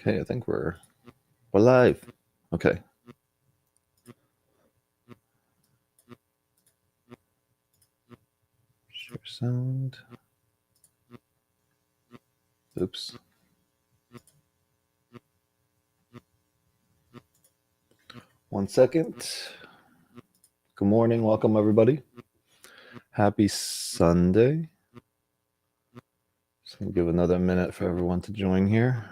Okay, I think we're live. Okay. Share sound. Oops. One second. Good morning. Welcome, everybody. Happy Sunday. Just gonna give another minute for everyone to join here.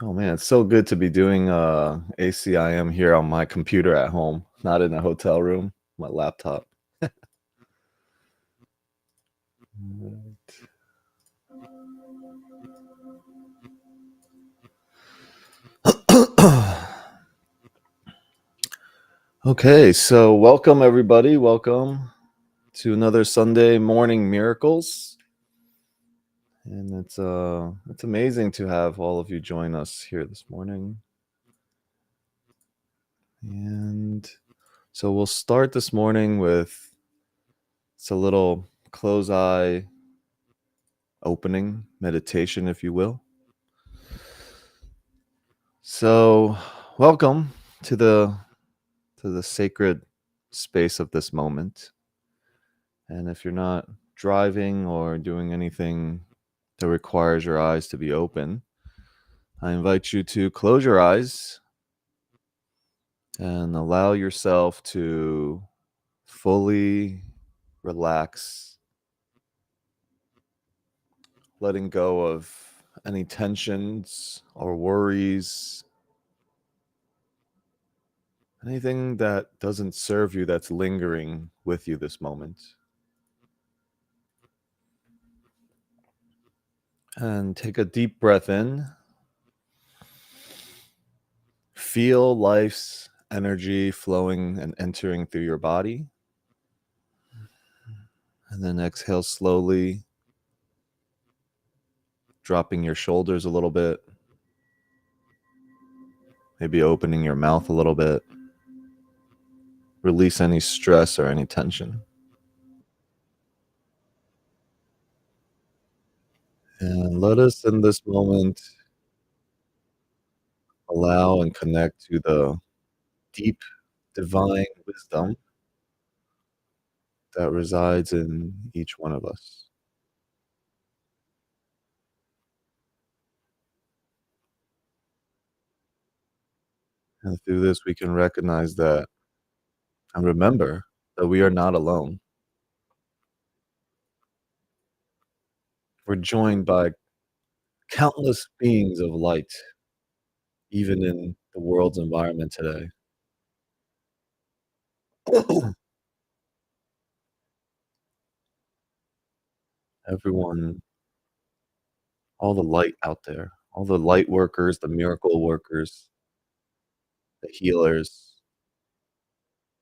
Oh man, it's so good to be doing ACIM here on my computer at home, not in a hotel room, my laptop. Okay, so welcome everybody. Welcome to another Sunday morning miracles. And it's amazing to have all of you join us here this morning. And so we'll start this morning with it's a little close eye opening meditation, if you will. So welcome to the sacred space of this moment. And if you're not driving or doing anything that requires your eyes to be open, I invite you to close your eyes and allow yourself to fully relax, letting go of any tensions or worries, anything that doesn't serve you that's lingering with you this moment. And take a deep breath in. Feel life's energy flowing and entering through your body. And then exhale slowly, dropping your shoulders a little bit, maybe opening your mouth a little bit. Release any stress or any tension. And let us in this moment allow and connect to the deep divine wisdom that resides in each one of us. And through this, we can recognize that and remember that we are not alone. We're joined by countless beings of light, even in the world's environment today. Everyone, all the light out there, all the light workers, the miracle workers, the healers,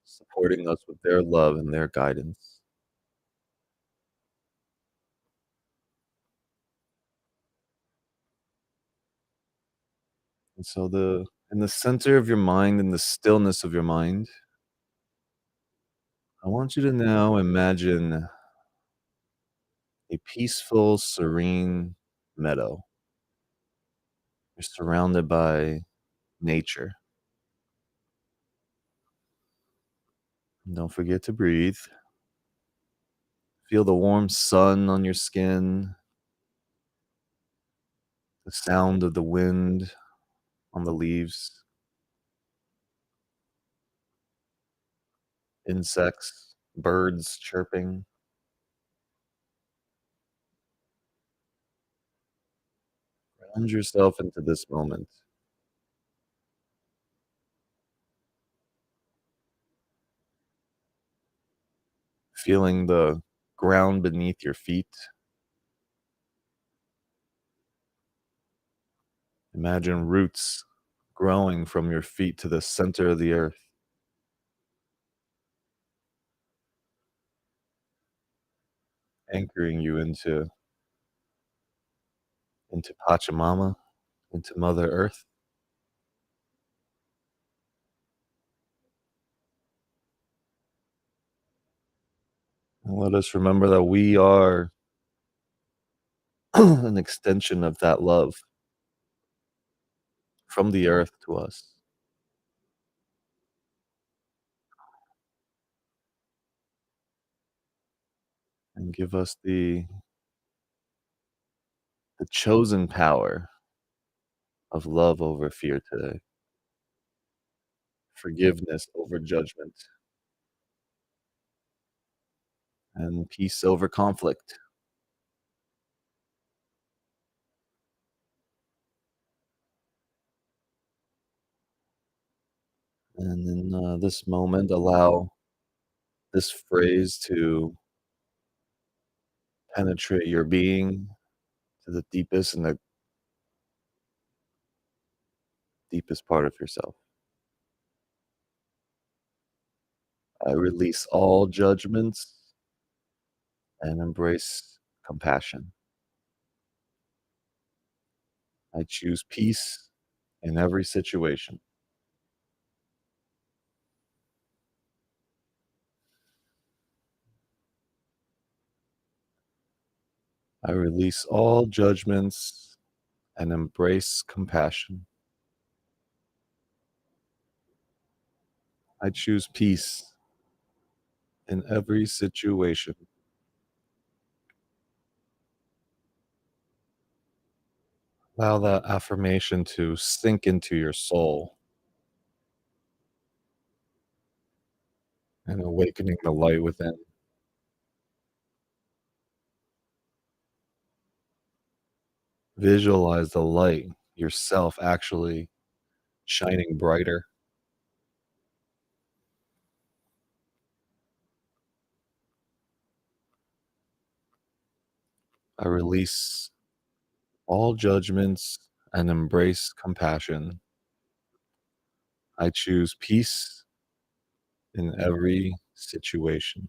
supporting us with their love and their guidance. And so in the center of your mind, in the stillness of your mind, I want you to now imagine a peaceful, serene meadow. You're surrounded by nature. And don't forget to breathe. Feel the warm sun on your skin, the sound of the wind on the leaves, insects, birds chirping. Ground yourself into this moment. Feeling the ground beneath your feet. Imagine roots growing from your feet to the center of the earth, anchoring you into Pachamama, into Mother Earth. And let us remember that we are an extension of that love from the earth to us, and give us the chosen power of love over fear today, forgiveness over judgment, and peace over conflict. And in this moment, allow this phrase to penetrate your being to the deepest and the deepest part of yourself. I release all judgments and embrace compassion. I choose peace in every situation. I release all judgments and embrace compassion. I choose peace in every situation. Allow that affirmation to sink into your soul and awakening the light within. Visualize the light yourself actually shining brighter. I release all judgments and embrace compassion. I choose peace in every situation.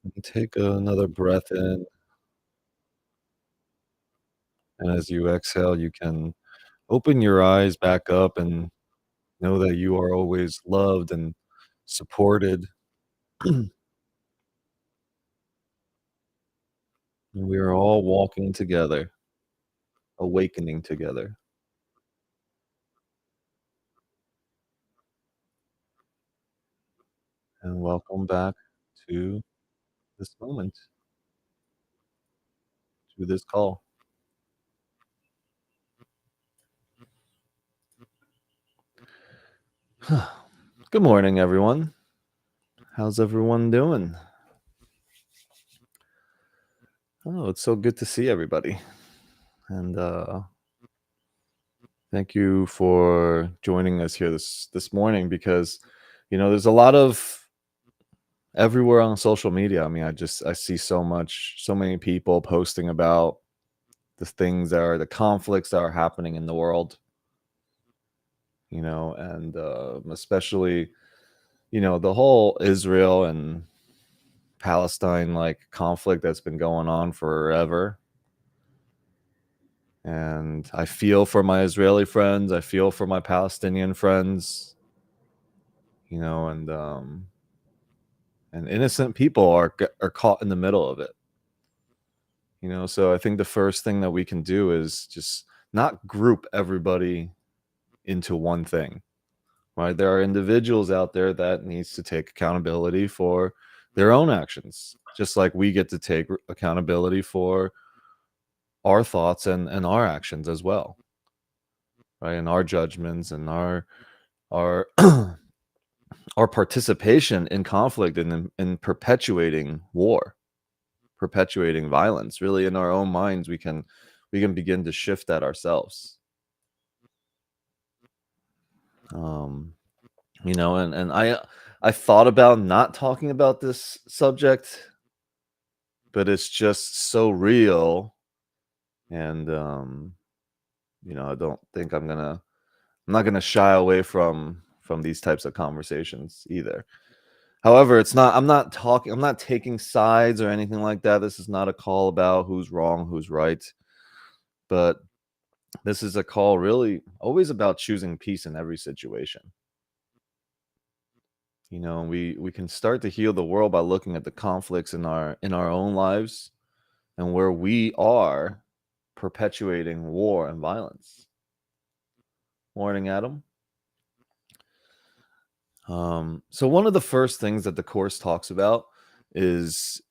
And take another breath in, and as you exhale, you can open your eyes back up and know that you are always loved and supported. And we are all walking together, awakening together. And welcome back to this moment, to this call. Good morning, everyone. How's everyone doing? Oh, it's so good to see everybody. And thank you for joining us here this morning because there's a lot of everywhere on social media. I mean, I see so many people posting about the things that are the conflicts that are happening in the world, and especially, the whole Israel and Palestine like conflict that's been going on forever. And I feel for my Israeli friends, I feel for my Palestinian friends, and innocent people are caught in the middle of it. So I think the first thing that we can do is just not group everybody into one thing, right? There are individuals out there that needs to take accountability for their own actions, just like we get to take accountability for our thoughts and our actions as well, right? And our judgments and our our participation in conflict and in perpetuating war, perpetuating violence. Really, in our own minds, we can begin to shift that ourselves. Um, and I thought about not talking about this subject, but it's just so real, and I don't think I'm not gonna shy away from these types of conversations either. However, it's not I'm not taking sides or anything like that. This is not a call about who's wrong, who's right, but this is a call really always about choosing peace in every situation. We can start to heal the world by looking at the conflicts in our own lives and where we are perpetuating war and violence. Morning, Adam. So one of the first things that the course talks about is,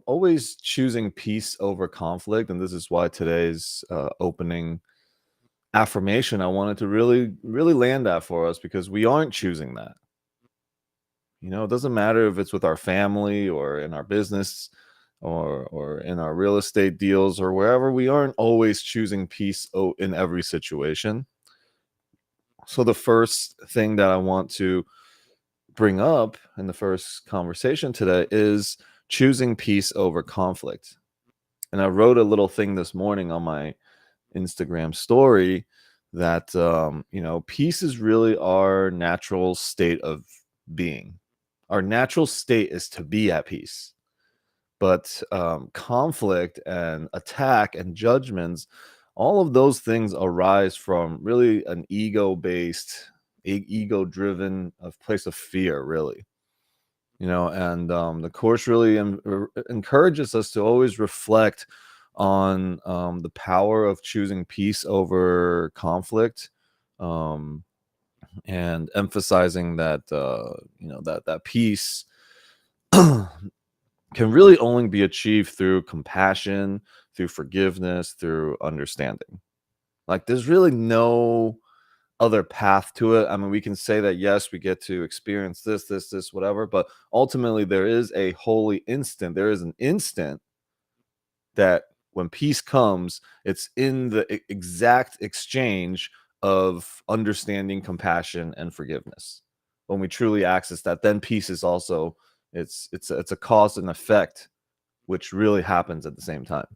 always choosing peace over conflict, and this is why today's opening affirmation I wanted to really, really land that for us because we aren't choosing that. It doesn't matter if it's with our family or in our business or in our real estate deals or wherever. We aren't always choosing peace in every situation. So the first thing that I want to bring up in the first conversation today is choosing peace over conflict. And I wrote a little thing this morning on my Instagram story that peace is really our natural state of being. Our natural state is to be at peace. But conflict and attack and judgments, all of those things arise from really an ego-based, ego-driven place of fear, really. And the course really encourages us to always reflect on the power of choosing peace over conflict, um, and emphasizing that that peace can really only be achieved through compassion, through forgiveness, through understanding. Like there's really no other path to it. I mean, we can say that yes, we get to experience this, whatever, but ultimately there is a holy instant. There is an instant that when peace comes, it's in the exact exchange of understanding, compassion, and forgiveness. When we truly access that, then peace is also it's a cause and effect, which really happens at the same time.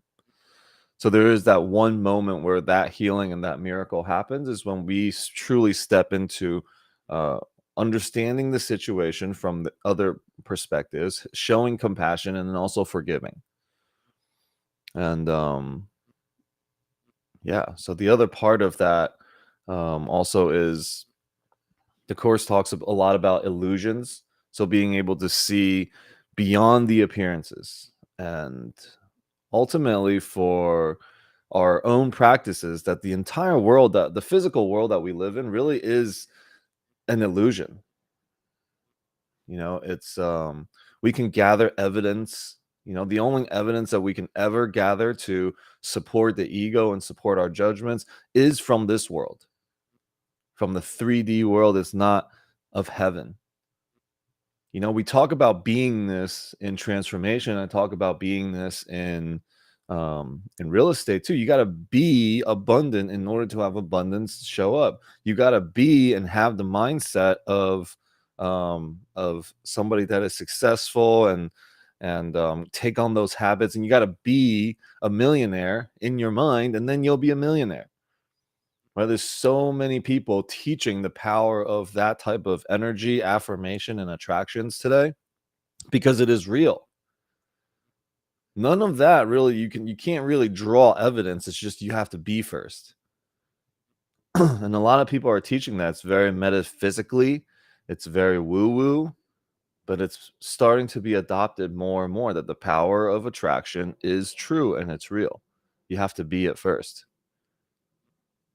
So there is that one moment where that healing and that miracle happens is when we truly step into uh, understanding the situation from the other perspectives, showing compassion, and then also forgiving. And yeah, so the other part of that also is the course talks a lot about illusions. So being able to see beyond the appearances and ultimately for our own practices that the entire world, that the physical world that we live in really is an illusion. It's we can gather evidence. The only evidence that we can ever gather to support the ego and support our judgments is from this world, from the 3D world. It's not of heaven. We talk about beingness in transformation. I talk about beingness in real estate too. You got to be abundant in order to have abundance show up. You got to be and have the mindset of somebody that is successful and take on those habits. And you got to be a millionaire in your mind, and then you'll be a millionaire. Right? There's so many people teaching the power of that type of energy, affirmation, and attractions today because it is real. None of that really you can't really draw evidence. It's just you have to be first. And a lot of people are teaching that. It's very metaphysically, it's very woo-woo, but it's starting to be adopted more and more that the power of attraction is true and it's real. You have to be it first.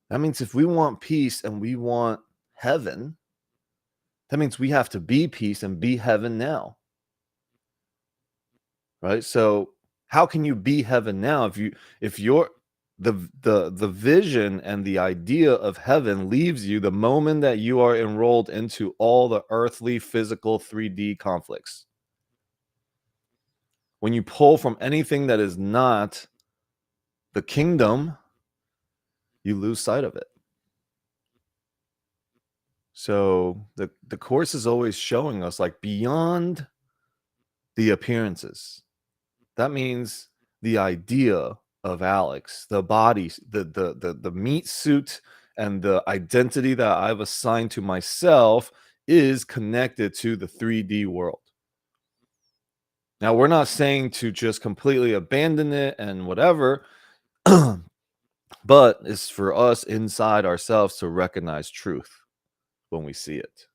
That means if we want peace and we want heaven, that means we have to be peace and be heaven now. Right? So how can you be heaven now if you're the vision and the idea of heaven leaves you the moment that you are enrolled into all the earthly physical 3D conflicts? When you pull from anything that is not the kingdom, you lose sight of it. So the course is always showing us like beyond the appearances. That means the idea of Alex, the body, the meat suit, and the identity that I've assigned to myself is connected to the 3D world. Now, we're not saying to just completely abandon it and whatever, but it's for us inside ourselves to recognize truth when we see it.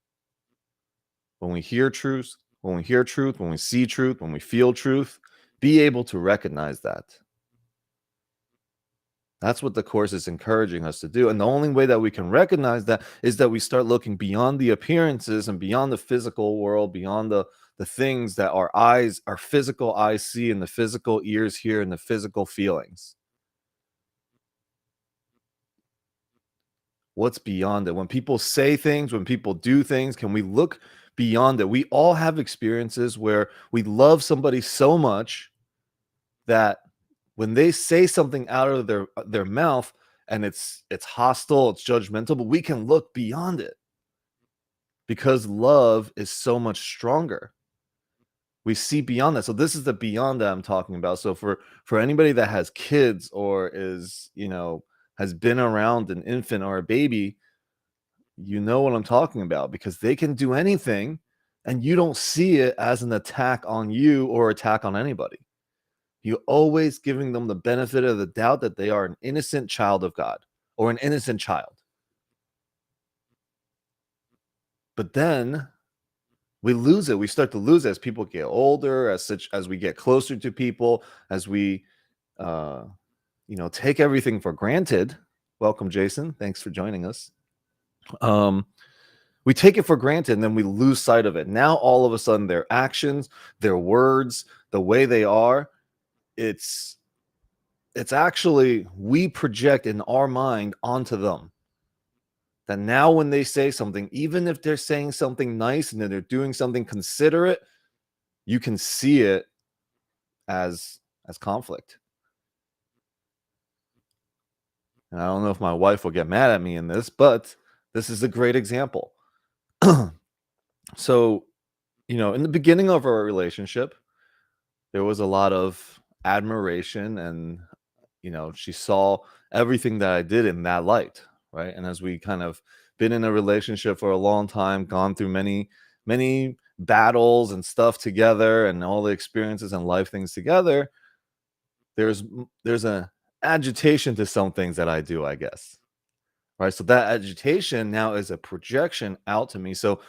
When we hear truth, when we see truth, when we feel truth, be able to recognize that. That's what the course is encouraging us to do. And the only way that we can recognize that is that we start looking beyond the appearances and beyond the physical world, beyond the things that our eyes, our physical eyes see and the physical ears hear and the physical feelings. What's beyond it? When people say things, when people do things, can we look beyond it? We all have experiences where we love somebody so much that when they say something out of their mouth and it's hostile, it's judgmental, but we can look beyond it because love is so much stronger. We see beyond that. So this is the beyond that I'm talking about. So for anybody that has kids or is, has been around an infant or a baby, you know what I'm talking about because they can do anything and you don't see it as an attack on you or attack on anybody. You always giving them the benefit of the doubt that they are an innocent child of God or an innocent child. But then we lose it. We start to lose it as people get older, as we get closer to people, as we uh take everything for granted. Welcome, Jason. Thanks for joining us. Um we take it for granted and then we lose sight of it. Now all of a sudden their actions, their words, the way they are, it's it's actually we project in our mind onto them. That now when they say something, even if they're saying something nice and then they're doing something considerate, you can see it as conflict. And I don't know if my wife will get mad at me in this, but this is a great example. So, in the beginning of our relationship, there was a lot of admiration and she saw everything that I did in that light, right? And as we kind of been in a relationship for a long time, gone through many battles and stuff together and all the experiences and life things together, there's a agitation to some things that I do, I guess. Right? So that agitation now is a projection out to me. So,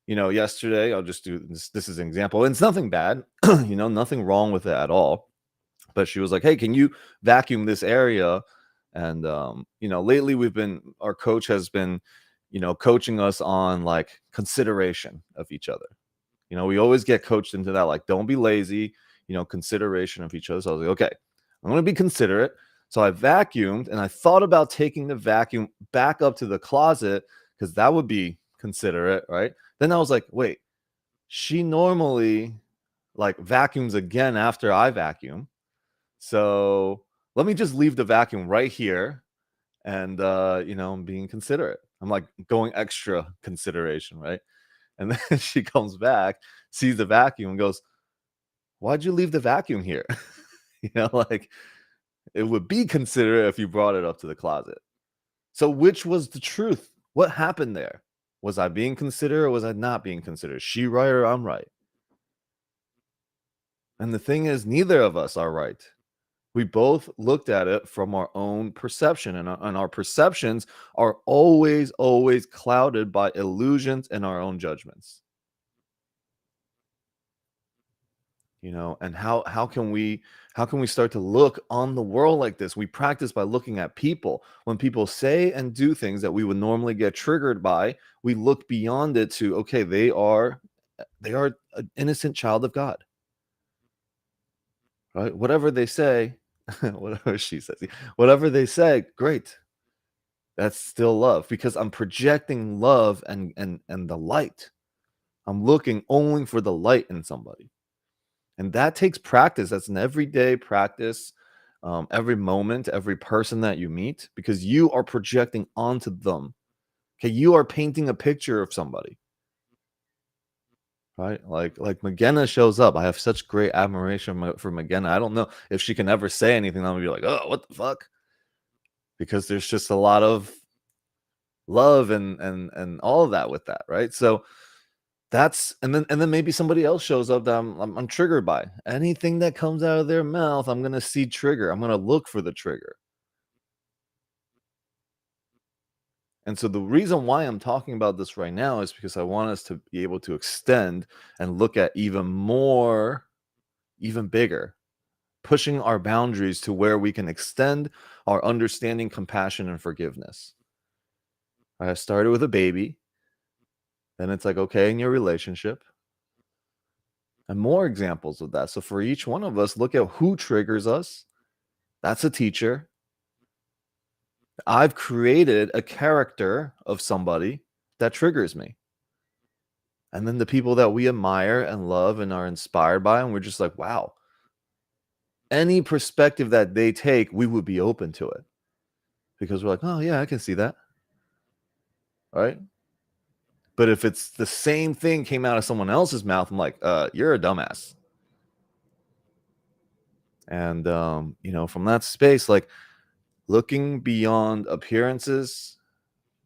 yesterday I'll just do this is an example. And it's nothing bad, nothing wrong with it at all, but she was like, "Hey, can you vacuum this area?" And lately our coach has been, coaching us on like consideration of each other. We always get coached into that, like, don't be lazy, consideration of each other. So I was like, okay, I'm gonna be considerate. So I vacuumed and I thought about taking the vacuum back up to the closet because that would be considerate, right? Then I was like, wait, she normally like vacuums again after I vacuum. So let me just leave the vacuum right here and I'm being considerate. I'm like going extra consideration, right? And then she comes back, sees the vacuum and goes, "Why'd you leave the vacuum here?" Like it would be considerate if you brought it up to the closet. So which was the truth? What happened there? Was I being considerate or was I not being considerate? She right or I'm right? And the thing is, neither of us are right. We both looked at it from our own perception, and our perceptions are always clouded by illusions and our own judgments. And how can we start to look on the world like this? We practice by looking at people. When people say and do things that we would normally get triggered by, we look beyond it to, okay, they are an innocent child of God, right? Whatever they say, whatever she says, whatever they say, great. That's still love because I'm projecting love and the light. I'm looking only for the light in somebody. And that takes practice. That's an everyday practice, every moment, every person that you meet, because you are projecting onto them. Okay, you are painting a picture of somebody, right? Like McGenna shows up. I have such great admiration for McGenna. I don't know if she can ever say anything. I'm gonna be like, oh, what the fuck? Because there's just a lot of love and all of that with that, right? So and then maybe somebody else shows up that I'm triggered by. Anything that comes out of their mouth, I'm gonna see trigger. I'm gonna look for the trigger. And so the reason why I'm talking about this right now is because I want us to be able to extend and look at even more, even bigger, pushing our boundaries to where we can extend our understanding, compassion, and forgiveness. I started with a baby, then it's like, okay, in your relationship, and more examples of that. So for each one of us, look at who triggers us. That's a teacher. I've created a character of somebody that triggers me. And then the people that we admire and love and are inspired by, and we're just like, wow, any perspective that they take, we would be open to it because we're like, oh, yeah, I can see that. Right. But if it's the same thing came out of someone else's mouth, I'm like, you're a dumbass. And, from that space, like looking beyond appearances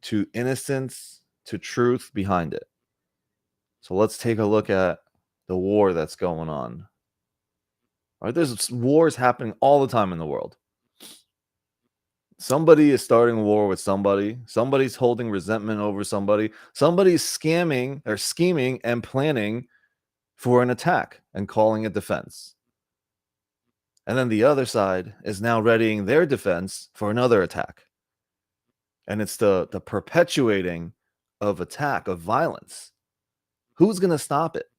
to innocence to truth behind it. So let's take a look at the war that's going on. All right, there's wars happening all the time in the world. Somebody is starting a war with somebody. Somebody's holding resentment over somebody. Somebody's scamming or scheming and planning for an attack and calling it defense. And then the other side is now readying their defense for another attack. And it's the perpetuating of attack, of violence. Who's going to stop it?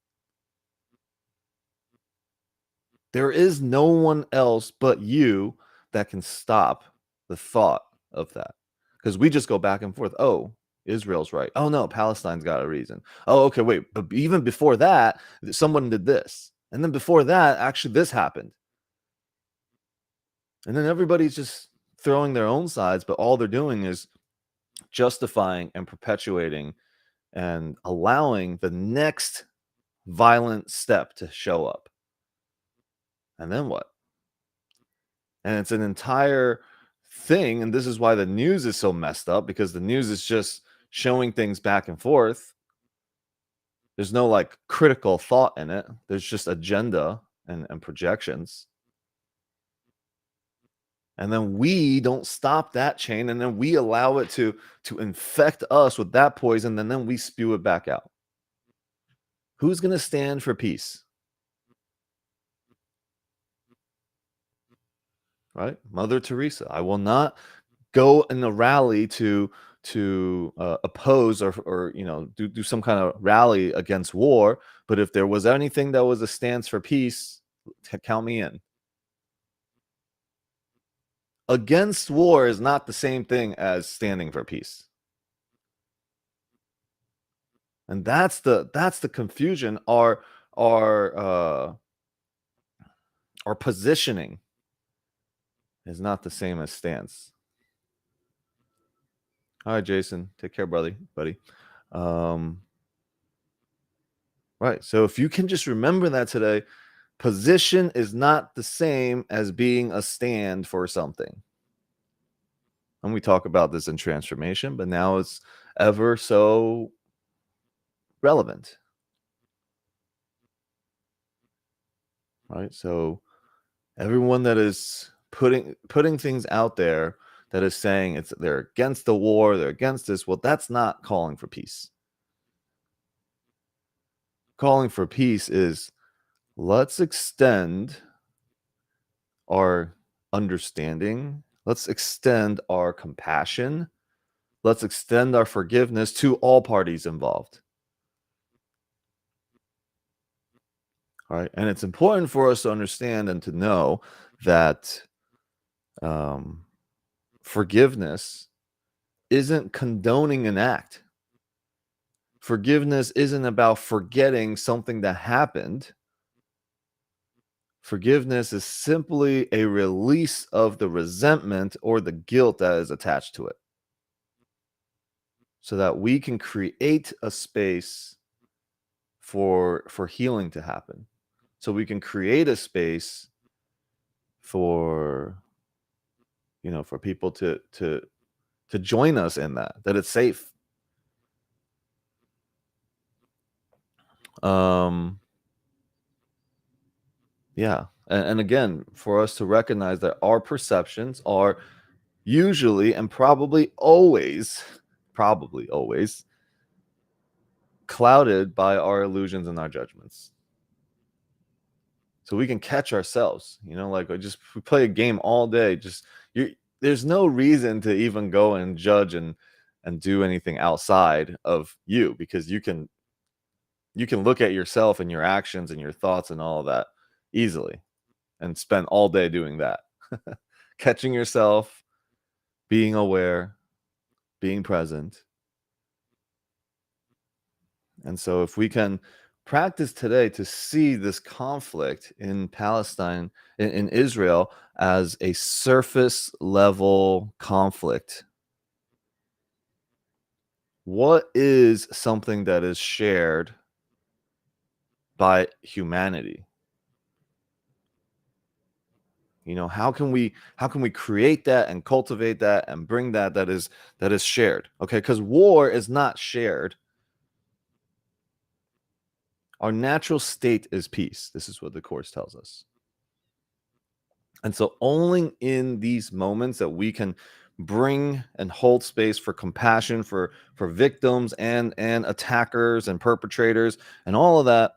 There is no one else but you that can stop the thought of that. Because we just go back and forth. Oh, Israel's right. Oh, no, Palestine's got a reason. Oh, okay, wait. But even before that, someone did this. And then before that, actually, this happened. And then everybody's just throwing their own sides, but all they're doing is justifying and perpetuating and allowing the next violent step to show up. And then what? And it's an entire thing. And this is why the news is so messed up, because the news is just showing things back and forth. There's no like critical thought in it. There's just agenda and projections. And then we don't stop that chain, and then we allow it to infect us with that poison, and then we spew it back out. Who's going to stand for peace? Right? Mother Teresa. I will not go in a rally to oppose or do some kind of rally against war. But if there was anything that was a stance for peace, count me in. Against war is not the same thing as standing for peace. And that's the confusion. Our positioning is not the same as stance. All right, Jason, take care, buddy. Right. So if you can just remember that today, position is not the same as being a stand for something. And we talk about this in transformation, but now it's ever so relevant. Right. So everyone that is putting things out there that is saying they're against the war, they're against this, well, that's not calling for peace. Calling for peace is, let's extend our understanding, let's extend our compassion, let's extend our forgiveness to all parties involved. All right. And it's important for us to understand and to know that forgiveness isn't condoning an act. Forgiveness isn't about forgetting something that happened. Forgiveness is simply a release of the resentment or the guilt that is attached to it, so that we can create a space for healing to happen. So we can create a space for for people to join us in that it's safe. Yeah. And again, for us to recognize that our perceptions are usually and probably always probably always, clouded by our illusions and our judgments. So we can catch ourselves, like we play a game all day. There's no reason to even go and judge and do anything outside of you, because you can look at yourself and your actions and your thoughts and all of that easily and spend all day doing that. Catching yourself, being aware, being present. And so if we can practice today to see this conflict in Palestine, in Israel, as a surface level conflict, what is something that is shared by humanity? How can we create that and cultivate that and bring that is shared? Okay, because war is not shared. Our natural state is peace. This is what the Course tells us. And so only in these moments that we can bring and hold space for compassion for victims and attackers and perpetrators and all of that,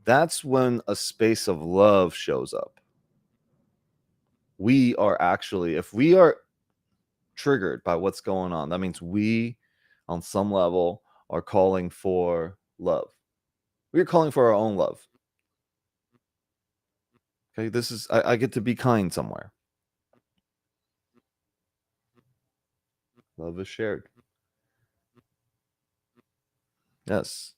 that's when a space of love shows up. We are actually, if we are triggered by what's going on, that means we, on some level, are calling for love. We're calling for our own love. Okay, this is, I get to be kind somewhere. Love is shared. Yes.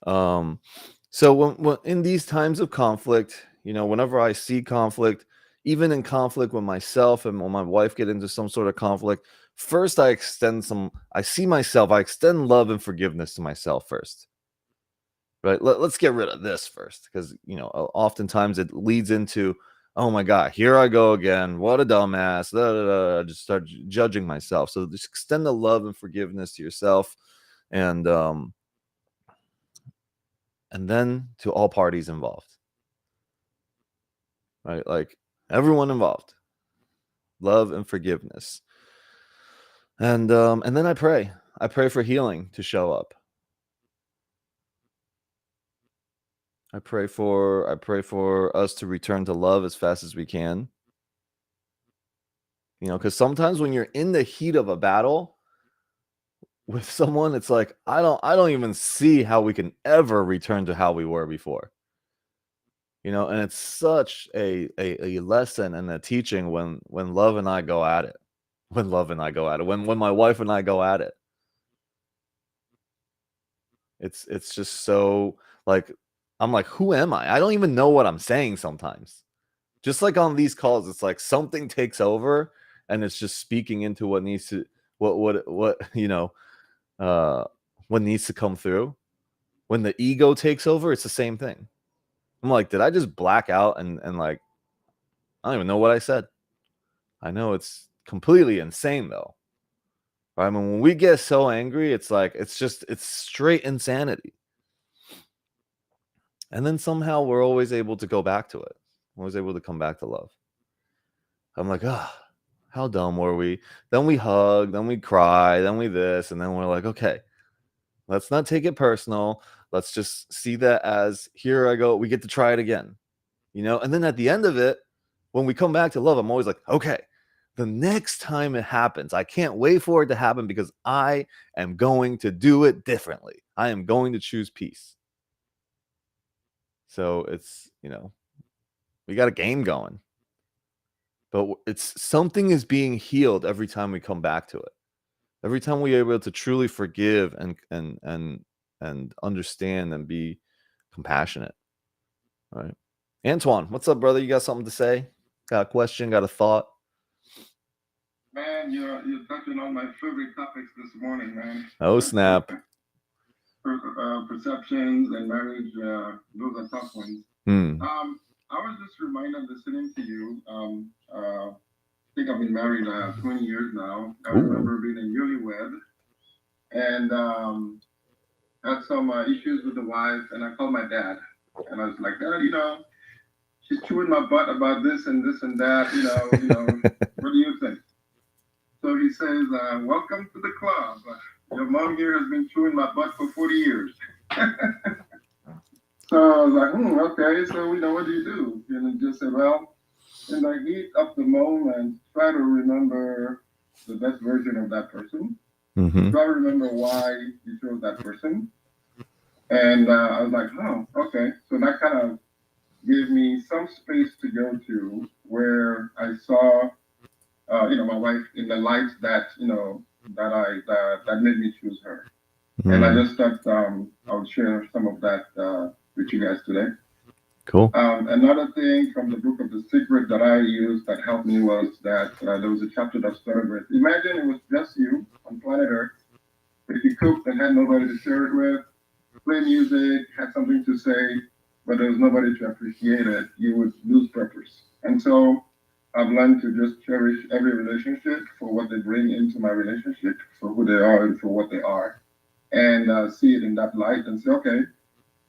So when in these times of conflict, whenever I see conflict, even in conflict with myself and when my wife get into some sort of conflict, first I extend love and forgiveness to myself first. Right? Let's get rid of this first, because oftentimes it leads into, oh my God, here I go again. What a dumbass. Da, da, da. I just start judging myself. So just extend the love and forgiveness to yourself, and then to all parties involved. Right? Like everyone involved. Love and forgiveness. And then I pray. I pray for healing to show up. I pray for us to return to love as fast as we can. Because sometimes when you're in the heat of a battle with someone, it's like I don't even see how we can ever return to how we were before. And it's such a lesson and a teaching when love and I go at it. When my wife and I go at it. It's just so, like, I'm like, who am I? I don't even know what I'm saying sometimes. Just like on these calls, it's like something takes over and it's just speaking into what needs to what what needs to come through. When the ego takes over, it's the same thing. I'm like, did I just black out and like I don't even know what I said. I know it's completely insane though. Right? I mean, when we get so angry, it's like it's straight insanity. And then somehow we're always able to go back to it. We're always able to come back to love. I'm like, how dumb were we? Then we hug, then we cry, then we this, and then we're like, okay, let's not take it personal. Let's just see that as, here I go. We get to try it again, And then at the end of it, when we come back to love, I'm always like, okay, the next time it happens, I can't wait for it to happen because I am going to do it differently. I am going to choose peace. So it's, we got a game going. But it's something is being healed every time we come back to it. Every time we are able to truly forgive and understand and be compassionate. Right. Antoine, what's up, brother? You got something to say? Got a question? Got a thought? Man, you're touching on my favorite topics this morning, man. Oh, snap. Perceptions and marriage, those are tough ones. I was just reminded listening to you. I think I've been married 20 years now. I remember being a newlywed and had some issues with the wife, and I called my dad, and I was like, Dad, she's chewing my butt about this and this and that. What do you think? So he says, welcome to the club. Your mom here has been chewing my butt for 40 years. So I was like, okay, so what do you do? And he just said, well, in the heat of the moment, try to remember the best version of that person. Mm-hmm. Try to remember why you chose that person. And I was like, oh, okay. So that kind of gave me some space to go to where I saw, my wife in the light that, that made me choose her. And I just thought I would share some of that with you guys today. Cool. Another thing from the book of The Secret that I used that helped me was that there was a chapter that started with, imagine it was just you on planet Earth. If you cooked and had nobody to share it with, play music, had something to say, but there was nobody to appreciate it, you would lose purpose. And so I've learned to just cherish every relationship for what they bring into my relationship, for who they are and for what they are, and see it in that light and say, okay,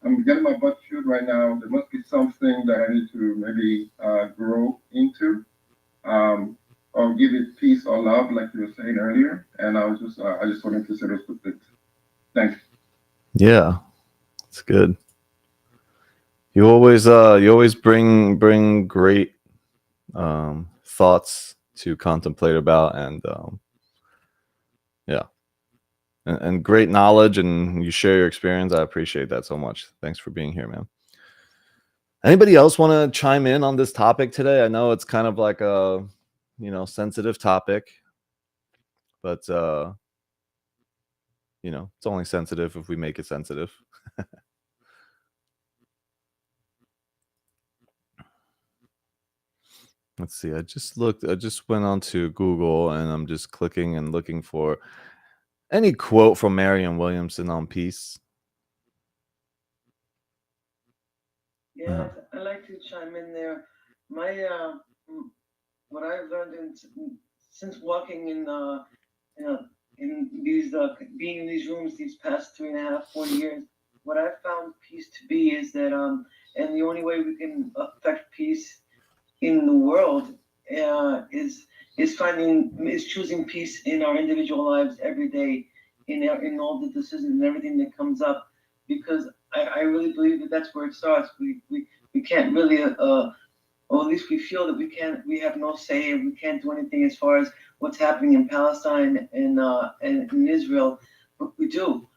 I'm getting my butt chewed right now. There must be something that I need to maybe grow into, or give it peace or love, like you were saying earlier. And I just wanted to say those two things. Thanks. Yeah, it's good. You always bring great thoughts to contemplate about, and yeah, and great knowledge, and you share your experience. I appreciate that so much. Thanks for being here, man. Anybody else want to chime in on this topic today? I know it's kind of like a sensitive topic, but it's only sensitive if we make it sensitive. Let's see. I just went onto Google, and I'm just clicking and looking for any quote from Marian Williamson on peace. Yeah, I like to chime in there. My what I've learned since walking in these being in these rooms these past 3.5, 4 years, what I've found peace to be is that and the only way we can affect peace in the world is choosing peace in our individual lives every day, in all the decisions and everything that comes up, because I really believe that that's where it starts. We can't really or at least we feel that we have no say, and we can't do anything as far as what's happening in Palestine and in Israel, but we do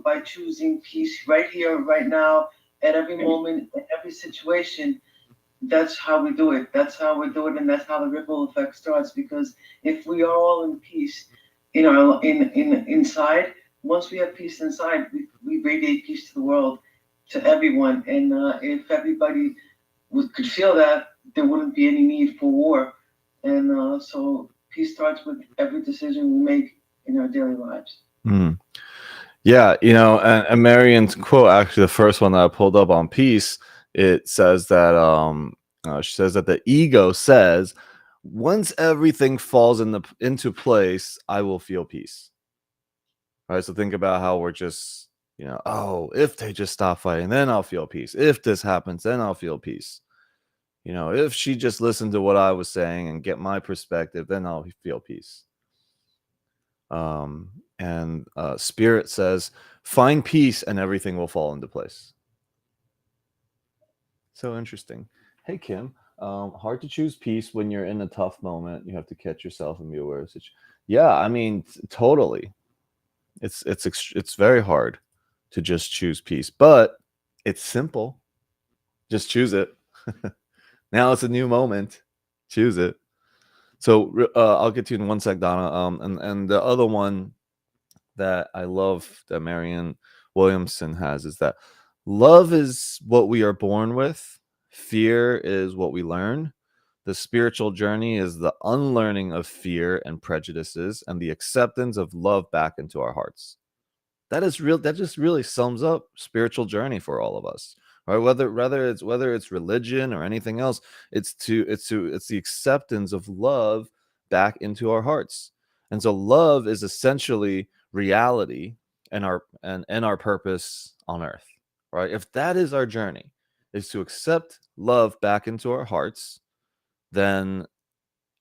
by choosing peace right here, right now, at every moment, at every situation. That's how we do it. That's how we do it, and that's how the ripple effect starts. Because if we are all in peace, inside, once we have peace inside, we radiate peace to the world, to everyone. And if everybody could feel that, there wouldn't be any need for war. And so peace starts with every decision we make in our daily lives. Mm. Yeah, and Marian's quote, actually, the first one that I pulled up on peace, it says that she says that the ego says, once everything falls into place, I will feel peace. Right. So think about how we're just, oh, if they just stop fighting, then I'll feel peace. If this happens, then I'll feel peace. If she just listened to what I was saying and get my perspective, then I'll feel peace. And Spirit says, find peace and everything will fall into place. So interesting. Hey, Kim, hard to choose peace when you're in a tough moment. You have to catch yourself and be aware of it. Yeah, I mean, totally. It's very hard to just choose peace, but it's simple. Just choose it. Now it's a new moment. Choose it. So I'll get to you in one sec, Donna. And the other one that I love that Marian Williamson has is that love is what we are born with. Fear is what we learn. The spiritual journey is the unlearning of fear and prejudices and the acceptance of love back into our hearts. That is real. That just really sums up spiritual journey for all of us, right? Whether it's religion or anything else, it's the acceptance of love back into our hearts. And so love is essentially reality and our purpose on earth, right? If that is our journey, is to accept love back into our hearts, then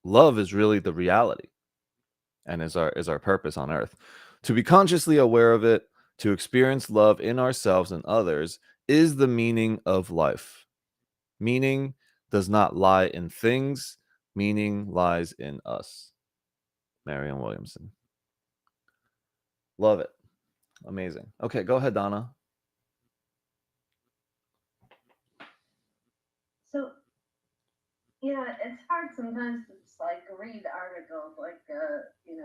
love is really the reality. and is our purpose on earth. To be consciously aware of it, to experience love in ourselves and others, is the meaning of life. Meaning does not lie in things, meaning lies in us. Marian Williamson. Love it. Amazing. Okay, go ahead, Donna. So, it's hard sometimes to just like read articles like,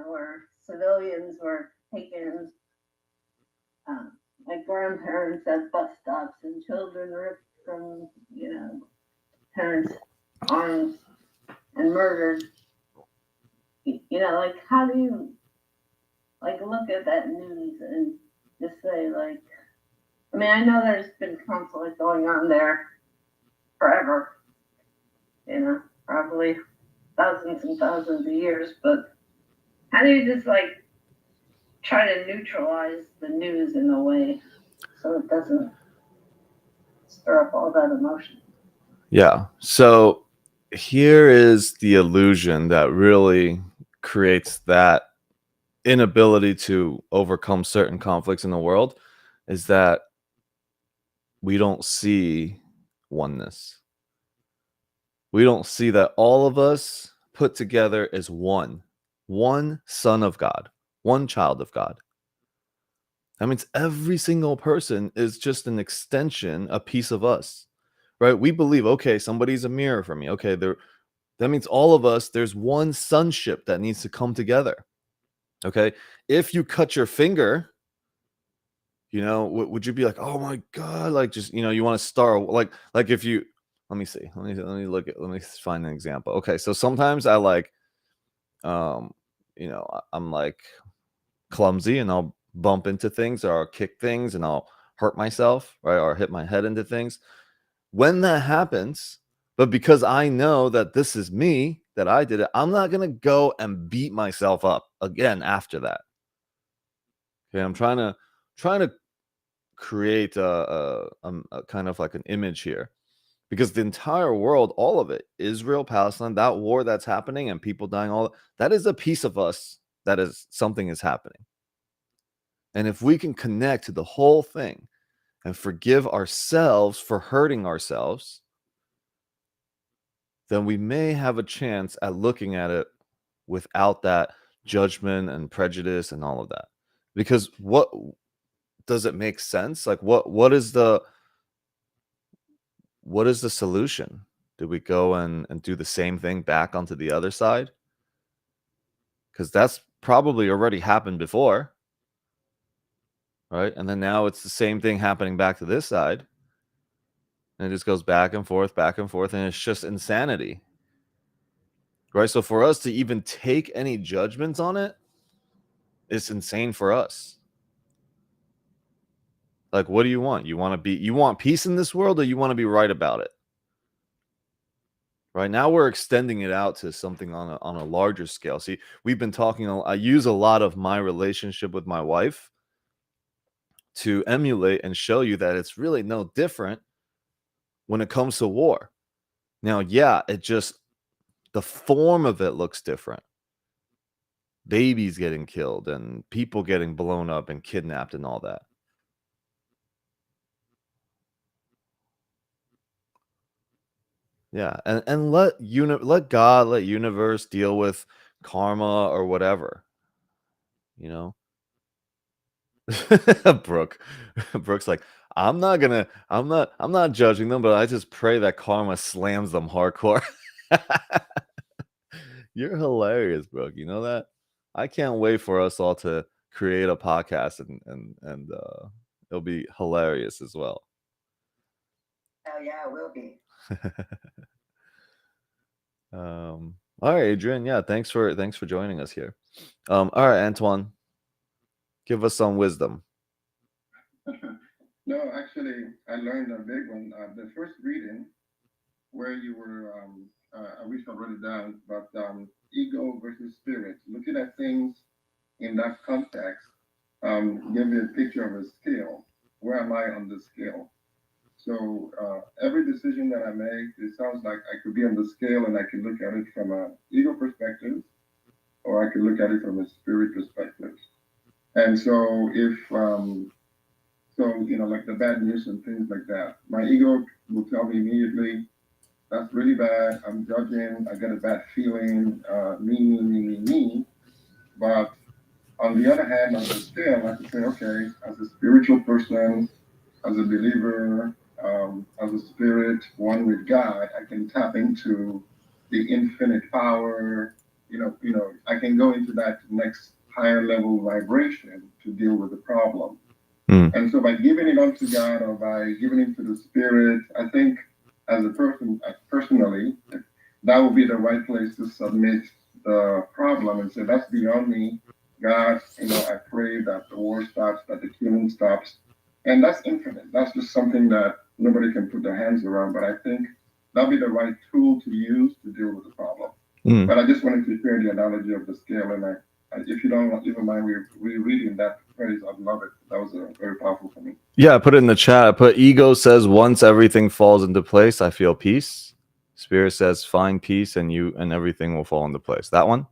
where civilians were taken, like grandparents at bus stops and children ripped from, parents' arms and murdered. Like how do you like look at that news and just say like, I mean, I know there's been conflict going on there forever, probably thousands and thousands of years, but how do you just like try to neutralize the news in a way so it doesn't stir up all that emotion? Yeah. So here is the illusion that really creates that inability to overcome certain conflicts in the world, is that we don't see oneness. We don't see that all of us put together as one son of God, one child of God. That means every single person is just an extension, a piece of us, right? We believe, okay, somebody's a mirror for me. Okay, that means all of us, there's one sonship that needs to come together. Okay, if you cut your finger, would you be like, oh my God, like just, you want to start like if you, let me see, let me find an example. Okay, so sometimes I like, I'm like clumsy and I'll bump into things or I'll kick things and I'll hurt myself, right? Or hit my head into things. When that happens, but because I know that this is me, that I did it, I'm not going to go and beat myself up again after that. Okay, I'm trying to create a kind of like an image here, because the entire world, all of it, Israel, Palestine, that war that's happening and people dying, all that is a piece of us. That is something is happening. And if we can connect to the whole thing and forgive ourselves for hurting ourselves, then we may have a chance at looking at it without that judgment and prejudice and all of that. Because what does it make sense? Like what is the solution? Do we go and do the same thing back onto the other side? Because that's probably already happened before, right? And then now it's the same thing happening back to this side. And it just goes back and forth, and it's just insanity. Right? So for us to even take any judgments on it, it's insane for us. Like, what do you want? You want peace in this world, or you want to be right about it? Right now we're extending it out to something on a larger scale. See, we've been talking, I use a lot of my relationship with my wife to emulate and show you that it's really no different when it comes to war. Now, yeah, the form of it looks different. Babies getting killed and people getting blown up and kidnapped and all that. Yeah, and let God, let universe deal with karma or whatever, you know. Brooke's like, I'm not judging them, but I just pray that karma slams them hardcore. You're hilarious, Brooke. You know that? I can't wait for us all to create a podcast and it'll be hilarious as well. Oh yeah, it will be. All right, Adrian. Yeah, thanks for joining us here. All right, Antoine, give us some wisdom. No, actually, I learned a big one. The first reading where you were, I wish I wrote it down, but ego versus spirit, looking at things in that context, give me a picture of a scale. Where am I on the scale? So every decision that I make, it sounds like I could be on the scale and I can look at it from an ego perspective, or I could look at it from a spirit perspective. And so if like the bad news and things like that, my ego will tell me immediately, that's really bad. I'm judging. I get a bad feeling. Me. But on the other hand, on the scale, I could say, okay, as a spiritual person, as a believer, as a spirit, one with God, I can tap into the infinite power. I can go into that next higher level vibration to deal with the problem. And so by giving it unto God or by giving it to the Spirit, I think as a person, personally, that would be the right place to submit the problem and say, that's beyond me. God, I pray that the war stops, that the killing stops. And that's infinite. That's just something that nobody can put their hands around. But I think that'll be the right tool to use to deal with the problem. But I just wanted to share the analogy of the scale. And if you don't even mind rereading that phrase, I'd love it. That was very powerful for me. Yeah, I put it in the chat. I put ego says once everything falls into place, I feel peace. Spirit says find peace and everything will fall into place. That one?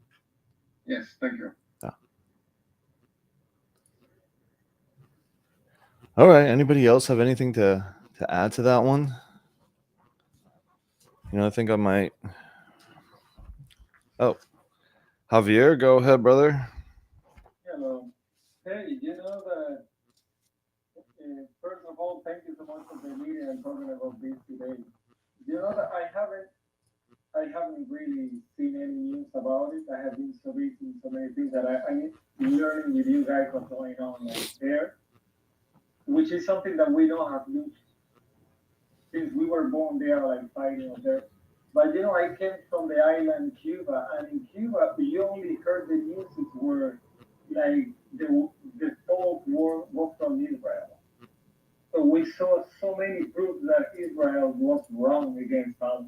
Yes, thank you. Yeah. All right. Anybody else have anything to add to that one? I think I might. Oh, Javier, go ahead, brother. Hello. Hey, that first of all, thank you so much for the meeting and talking about this today. That I haven't really seen any news about it. I have been so busy in so many things that I'm learning with you guys what's going on there, which is something that we don't have used since we were born there, like fighting out there. But I came from the island Cuba, and in Cuba, you only heard the news were like the whole war was from Israel. So we saw so many proofs that Israel was wrong against us.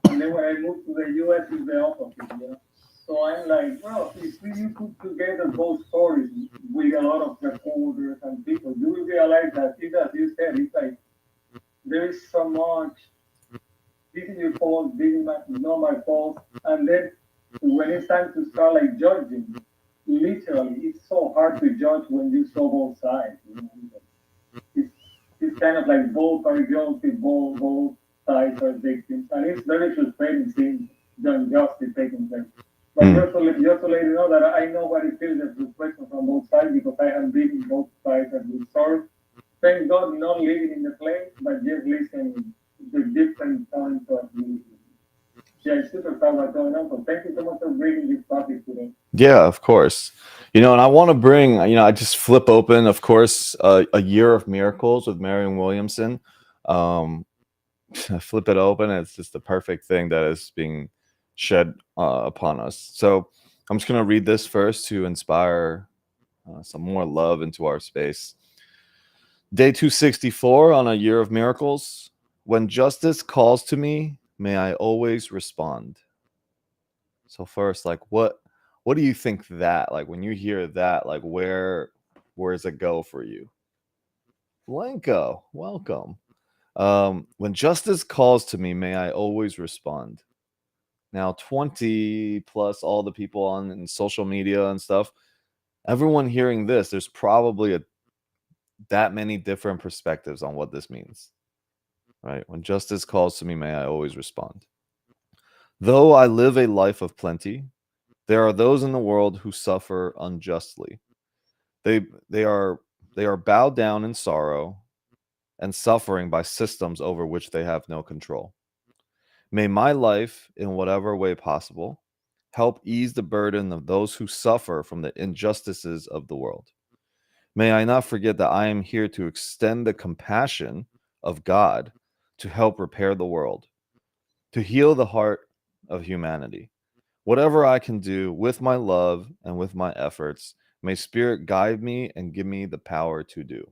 And then when I moved to the US, it's the opposite. So I'm like, well, if you put together both stories with a lot of reporters and people, you will realize that it's as you said, it's like there is so much. This is your fault. This is not my fault. And then when it's time to start like judging, literally, it's so hard to judge when you saw both sides. It's kind of like both are guilty, both sides are victims, and it's very frustrating seeing the injustice taking place. But just to let you know that I know what it feels, the frustration from both sides, because I have been in both sides and we sorry. Thank God, not living in the place, but just listening the different points of view. Yeah, it's super fun what's going on. So thank you so much for bringing this topic today. Yeah, of course. And I want to bring, I just flip open, of course, A Year of Miracles with Marian Williamson. I flip it open, and it's just the perfect thing that is being shed upon us. So I'm just going to read this first to inspire some more love into our space. Day 264 on A Year of Miracles. When justice calls to me, may I always respond. So first, like what do you think that, like when you hear that, like where does it go for you? Blanco, welcome. When justice calls to me, may I always respond. Now 20 plus all the people on in social media and stuff, everyone hearing this, there's probably that many different perspectives on what this means. Right? When justice calls to me, may I always respond. Though I live a life of plenty, there are those in the world who suffer unjustly. They are bowed down in sorrow and suffering by systems over which they have no control. May my life, in whatever way possible, help ease the burden of those who suffer from the injustices of the world. May I not forget that I am here to extend the compassion of God to help repair the world, to heal the heart of humanity. Whatever I can do with my love and with my efforts, may Spirit guide me and give me the power to do.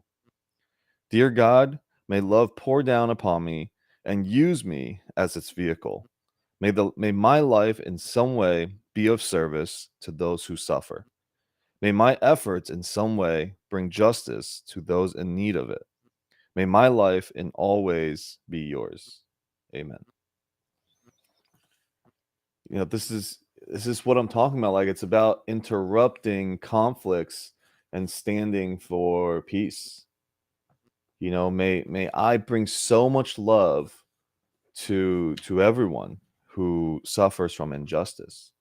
Dear God, may love pour down upon me and use me as its vehicle. May my life in some way be of service to those who suffer. May my efforts in some way bring justice to those in need of it. May my life in all ways be yours. Amen. This is this is what I'm talking about. Like, it's about interrupting conflicts and standing for peace. May I bring so much love to everyone who suffers from injustice,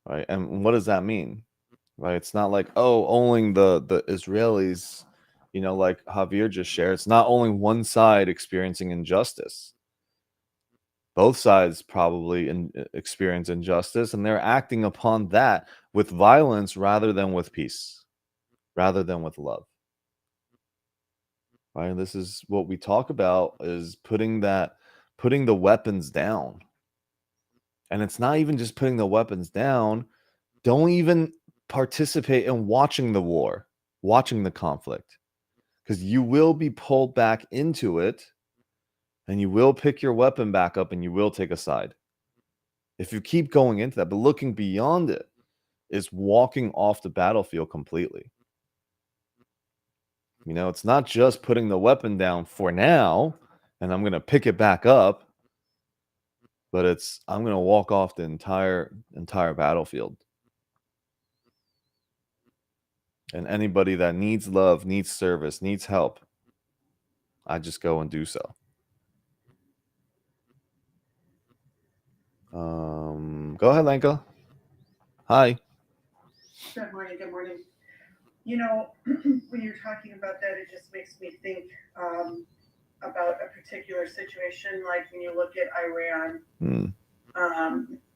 right? And what does that mean, right? It's not like, oh, only the Israelis, like Javier just shared. It's not only one side experiencing injustice. Both sides probably experience injustice, and they're acting upon that with violence rather than with peace, rather than with love. Right? And this is what we talk about, is putting the weapons down. And it's not even just putting the weapons down. Don't even participate in watching the war, watching the conflict, because you will be pulled back into it, and you will pick your weapon back up, and you will take a side. If you keep going into that, but looking beyond it is walking off the battlefield completely. It's not just putting the weapon down for now, and I'm going to pick it back up, but I'm going to walk off the entire battlefield. And anybody that needs love, needs service, needs help, I just go and do so. Go ahead, Lenka. Hi. Good morning. Good morning. When you're talking about that, it just makes me think about a particular situation, like when you look at Iran, and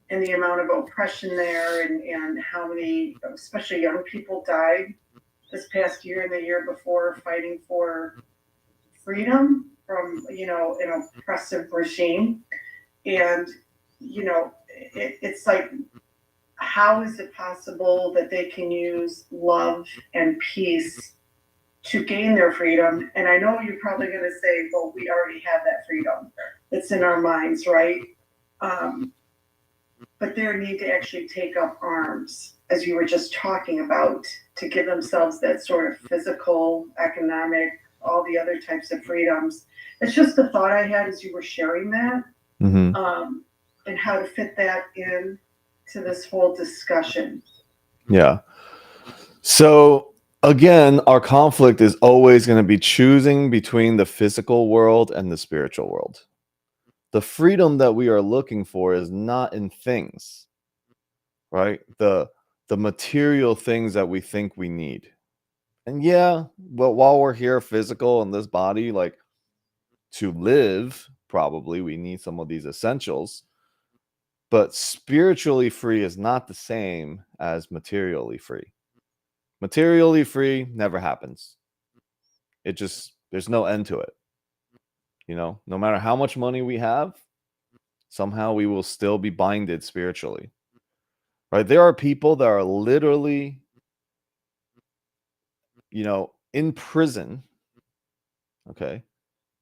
the amount of oppression there, and how many, especially young people, died this past year and the year before fighting for freedom from, an oppressive regime. And, it's like, how is it possible that they can use love and peace to gain their freedom? And I know you're probably going to say, well, we already have that freedom. It's in our minds, right? But they need to actually take up arms, as you were just talking about, to give themselves that sort of physical, economic, all the other types of freedoms. It's just a thought I had as you were sharing that, and how to fit that in to this whole discussion. Yeah. So again, our conflict is always going to be choosing between the physical world and the spiritual world. The freedom that we are looking for is not in things, right? The material things that we think we need. And yeah, well, while we're here physical in this body, like, to live, probably we need some of these essentials. But spiritually free is not the same as materially free. Materially free never happens. There's no end to it. No matter how much money we have, somehow we will still be binded spiritually. Right? There are people that are literally, in prison, okay?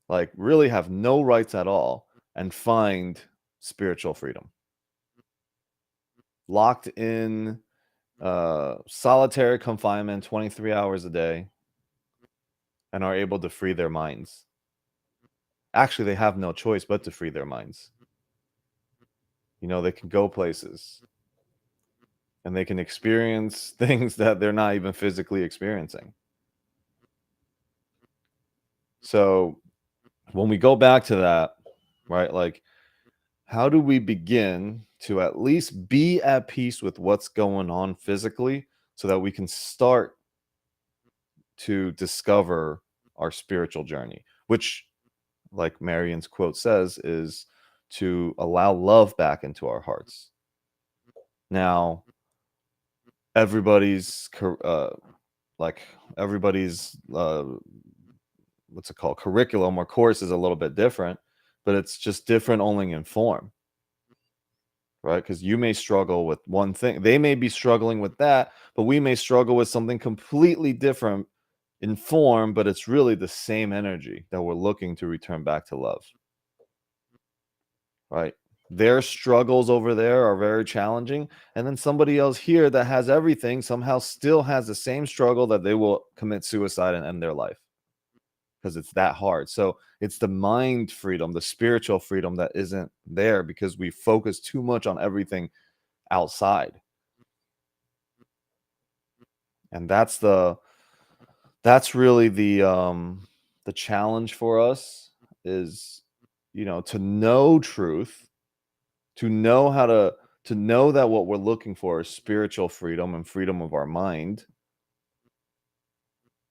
Like, really have no rights at all and find spiritual freedom. Locked in solitary confinement 23 hours a day, and are able to free their minds. Actually, they have no choice but to free their minds. They can go places, and they can experience things that they're not even physically experiencing. So when we go back to that, right, like, how do we begin to at least be at peace with what's going on physically, so that we can start to discover our spiritual journey, which, like Marian's quote says, is to allow love back into our hearts. Now, everybody's what's it called, curriculum or course is a little bit different, but it's just different only in form, right? Because you may struggle with one thing, they may be struggling with that, but we may struggle with something completely different in form, but it's really the same energy that we're looking to return back to love, right? Their struggles over there are very challenging, and then somebody else here that has everything somehow still has the same struggle, that they will commit suicide and end their life, because it's that hard. So it's the mind freedom, the spiritual freedom, that isn't there, because we focus too much on everything outside. And that's really the challenge for us is, to know truth, to know how to know that what we're looking for is spiritual freedom and freedom of our mind,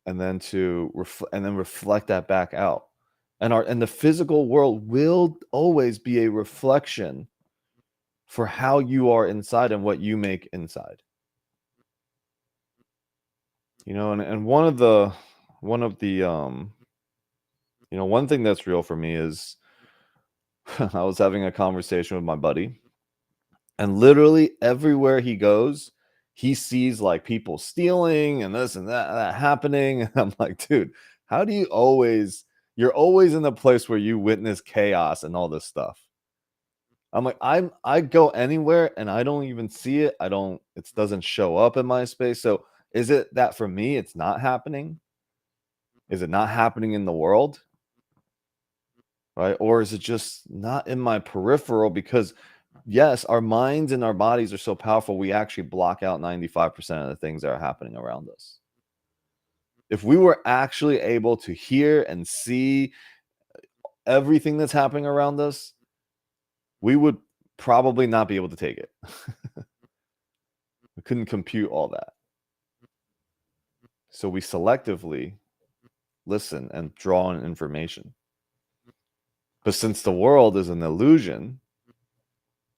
and then reflect that back out. And the physical world will always be a reflection for how you are inside and what you make inside. And one of the one thing that's real for me is I was having a conversation with my buddy, and literally everywhere he goes, he sees like people stealing and this and that happening. And I'm like, dude, how do you're always in the place where you witness chaos and all this stuff. I'm like, I go anywhere and I don't even see it. It doesn't show up in my space. So is it that for me, it's not happening? Is it not happening in the world? Right? Or is it just not in my peripheral? Because yes, our minds and our bodies are so powerful, we actually block out 95% of the things that are happening around us. If we were actually able to hear and see everything that's happening around us, we would probably not be able to take it. We couldn't compute all that. So we selectively listen and draw in information. But since the world is an illusion,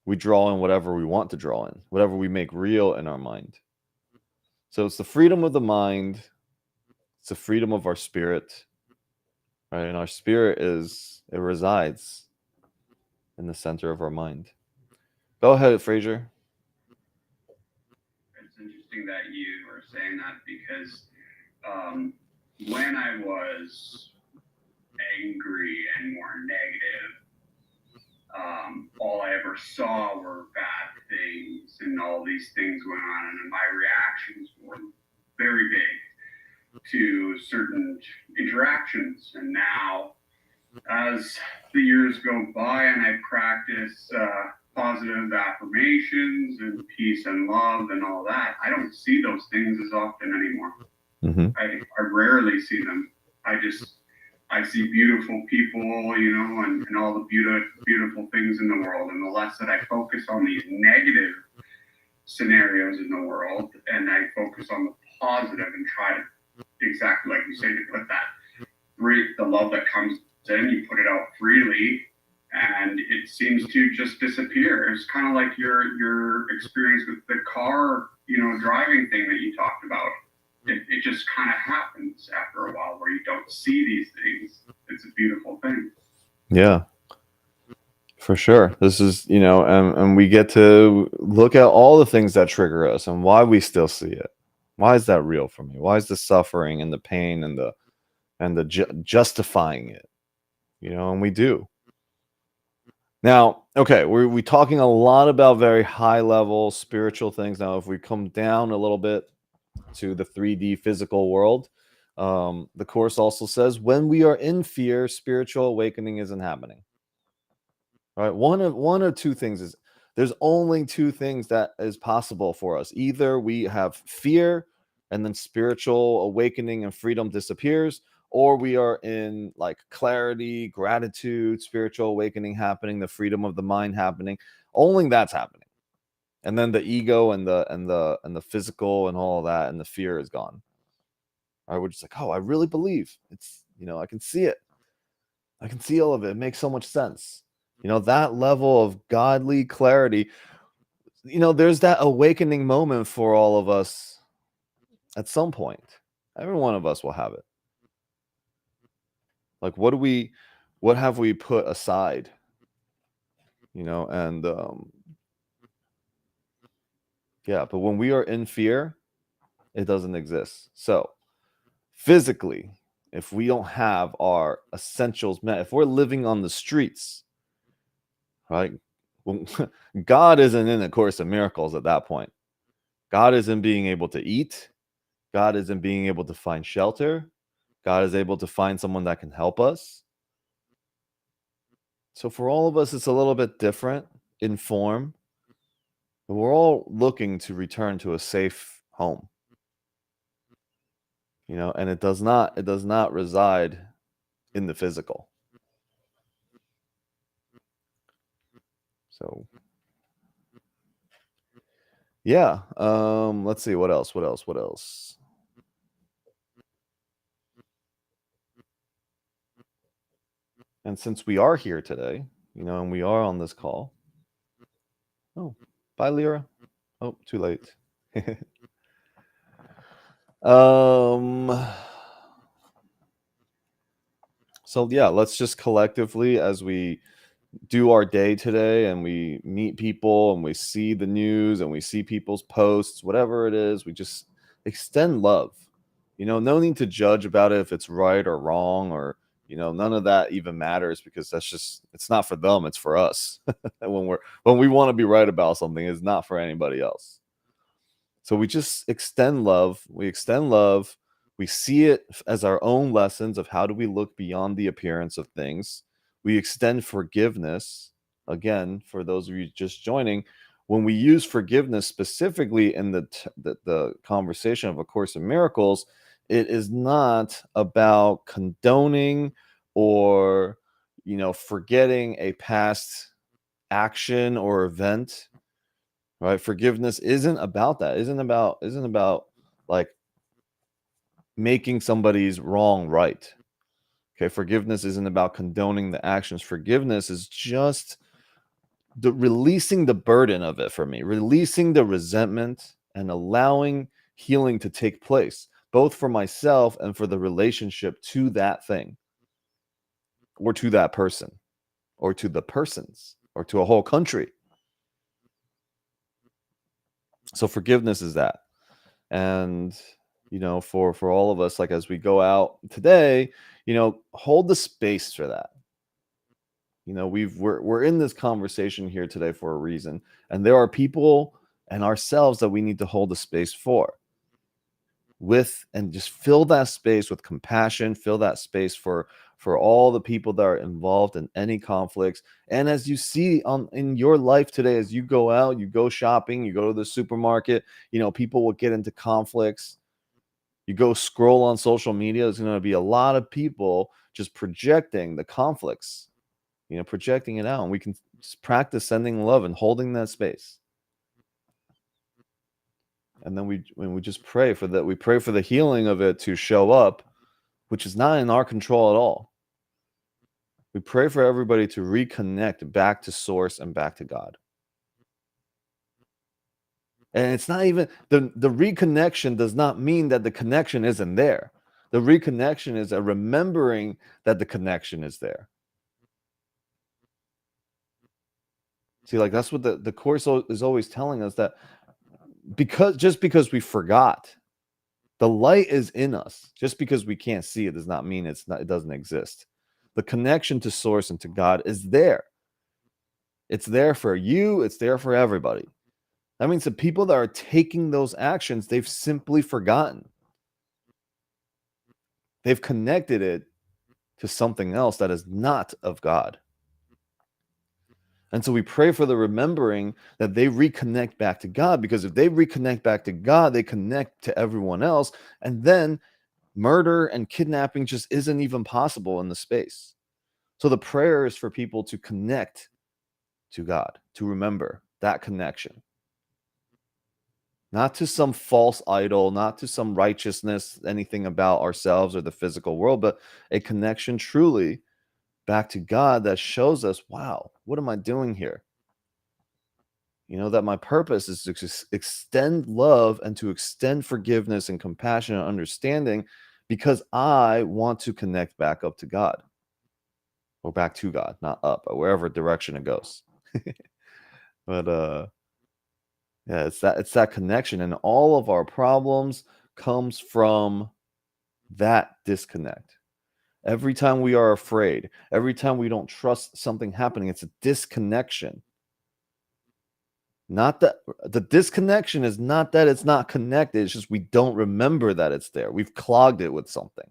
we draw in whatever we want to draw in, whatever we make real in our mind. So it's the freedom of the mind. It's the freedom of our spirit, right? And our spirit it resides in the center of our mind. Go ahead, Fraser. It's interesting that you were saying that because when I was angry and more negative, all I ever saw were bad things and all these things going on, and my reactions were very big to certain interactions. And now, as the years go by and I practice positive affirmations and peace and love and all that, I don't see those things as often anymore. Mm-hmm. I rarely see them. I see beautiful people, and all the beautiful things in the world. And the less that I focus on these negative scenarios in the world, and I focus on the positive and try to, exactly like you say, to put the love that comes in, you put it out freely, and it seems to just disappear. It's kind of like your experience with the car, driving thing that you talked about. It just kind of happens after a while where you don't see these things. It's a beautiful thing. Yeah, for sure. This is, and we get to look at all the things that trigger us and why we still see it. Why is that real for me? Why is the suffering and the pain and the justifying it? And we do. Now, okay, we're talking a lot about very high level spiritual things. Now, if we come down a little bit to the 3D physical world, the Course also says when we are in fear, spiritual awakening isn't happening. All right, one or two things is there's only two things that is possible for us. Either we have fear and then spiritual awakening and freedom disappears, or we are in like clarity, gratitude, spiritual awakening happening, the freedom of the mind happening. Only that's happening. And then the ego and the physical and all of that and the fear is gone. All right, we're just like, oh, I really believe it's, I can see it. I can see all of it. It makes so much sense. That level of godly clarity, there's that awakening moment for all of us at some point. Every one of us will have it. Like, what have we put aside? And yeah, but when we are in fear, it doesn't exist. So physically, if we don't have our essentials met, if we're living on the streets, right? Well, God isn't in the Course of Miracles at that point. God isn't being able to eat. God isn't being able to find shelter. God is able to find someone that can help us. So for all of us, it's a little bit different in form. But we're all looking to return to a safe home. And it does not reside in the physical. So yeah, let's see, what else? And since we are here today, and we are on this call. Oh, bye, Lyra. Oh, too late. So yeah, let's just collectively, as we do our day today and we meet people and we see the news and we see people's posts, whatever it is, we just extend love. No need to judge about it if it's right or wrong, or none of that even matters, because it's not for them, it's for us. when we want to be right about something, it's not for anybody else. So we just extend love. We see it as our own lessons of how do we look beyond the appearance of things. We extend forgiveness. Again, for those of you just joining, when we use forgiveness specifically in the conversation of A Course in Miracles, it is not about condoning or forgetting a past action or event. Right? Forgiveness isn't about that. Isn't about like making somebody's wrong right. Okay, forgiveness isn't about condoning the actions. Forgiveness is just releasing the burden of it for me, releasing the resentment and allowing healing to take place, both for myself and for the relationship to that thing, or to that person, or to the persons, or to a whole country. So forgiveness is that. And for all of us, like as we go out today, hold the space for that. We're in this conversation here today for a reason, and there are people and ourselves that we need to hold the space for, and just fill that space with compassion, fill that space for all the people that are involved in any conflicts. And as you see in your life today, as you go out, you go shopping, you go to the supermarket, people will get into conflicts. You go scroll on social media, there's going to be a lot of people just projecting the conflicts, projecting it out. And we can just practice sending love and holding that space. And then when we just pray for that, we pray for the healing of it to show up, which is not in our control at all. We pray for everybody to reconnect back to source and back to God. And it's not even the reconnection does not mean that the connection isn't there. The reconnection is a remembering that the connection is there. See, like that's what the Course is always telling us, that just because we forgot, the light is in us. Just because we can't see it does not mean it doesn't exist. The connection to source and to God is there. It's there for you. It's there for everybody. That means the people that are taking those actions, they've simply forgotten. They've connected it to something else that is not of God. And so we pray for the remembering that they reconnect back to God, because if they reconnect back to God, they connect to everyone else. And then murder and kidnapping just isn't even possible in the space. So the prayer is for people to connect to God, to remember that connection. Not to some false idol, not to some righteousness, anything about ourselves or the physical world, but a connection truly back to God that shows us, wow, what am I doing here? That my purpose is to extend love and to extend forgiveness and compassion and understanding, because I want to connect back up to God, or back to God, not up, or wherever direction it goes. But yeah, it's that connection, and all of our problems comes from that disconnect. Every time we are afraid, every time we don't trust something happening, it's a disconnection. Not that the disconnection is not that it's not connected, it's just we don't remember that it's there. We've clogged it with something.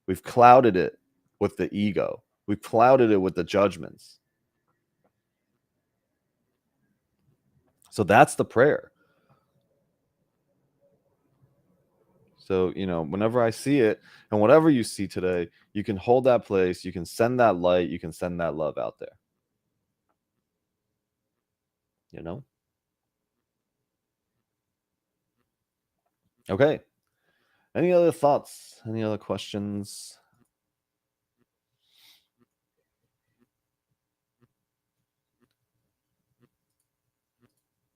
We've clouded it with the ego. We've clouded it with the judgments. So that's the prayer. So, whenever I see it, and whatever you see today, you can hold that place, you can send that light, you can send that love out there. Okay. Any other thoughts? Any other questions?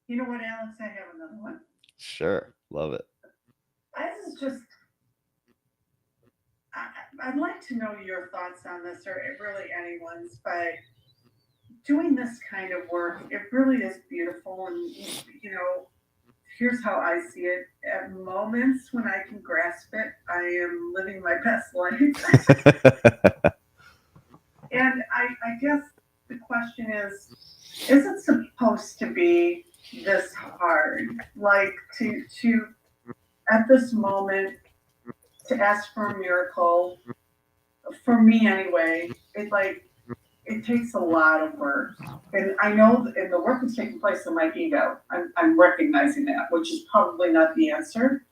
You know what, Alex? I have another one. Sure. Love it. This is just, I'd like to know your thoughts on this, or really anyone's, but doing this kind of work, it really is beautiful. And, here's how I see it. At moments when I can grasp it, I am living my best life. And I guess the question is it supposed to be this hard? Like to at this moment, to ask for a miracle, for me anyway, it takes a lot of work. And I know and the work is taking place in my ego. I'm recognizing that, which is probably not the answer.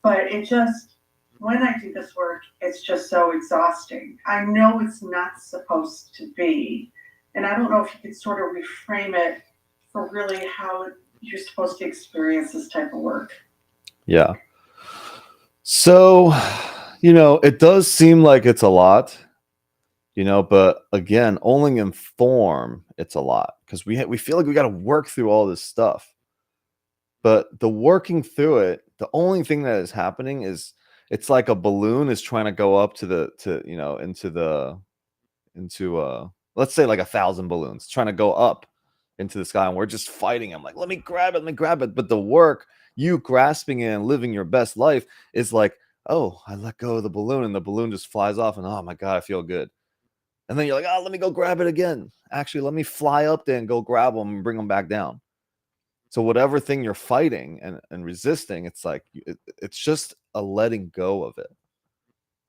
But it just, when I do this work, it's just so exhausting. I know it's not supposed to be. And I don't know if you could sort of reframe it for really how you're supposed to experience this type of work. Yeah. So, it does seem like it's a lot, but again, only in form, it's a lot because we feel like we got to work through all this stuff. But the working through it, the only thing that is happening is it's like a balloon is trying to go up into let's say like 1,000 balloons trying to go up into the sky, and we're just fighting. I'm like, let me grab it. But the work, you grasping it and living your best life, is like, oh, I let go of the balloon and the balloon just flies off, and oh my God, I feel good. And then you're like, oh, let me go grab it again. Actually, let me fly up there and go grab them and bring them back down. So whatever thing you're fighting and resisting, it's like it's just a letting go of it.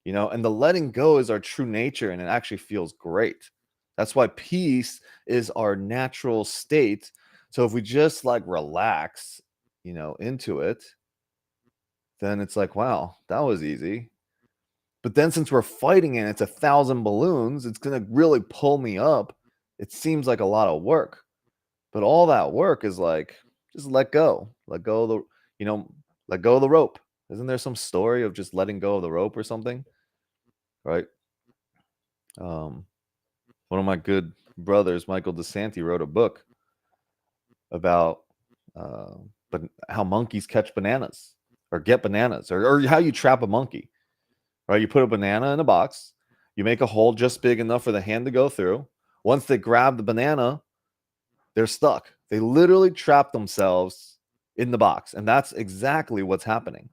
And the letting go is our true nature, and it actually feels great. That's why peace is our natural state. So if we just like relax, into it, then it's like, wow, that was easy. But then since we're fighting and it's 1,000 balloons, it's going to really pull me up. It seems like a lot of work, but all that work is like, just let go of let go of the rope. Isn't there some story of just letting go of the rope or something? Right. One of my good brothers, Michael DeSanti, wrote a book about but how monkeys catch bananas or get bananas, or how you trap a monkey. Right? You put a banana in a box, you make a hole just big enough for the hand to go through. Once they grab the banana, they're stuck. They literally trap themselves in the box, and that's exactly what's happening.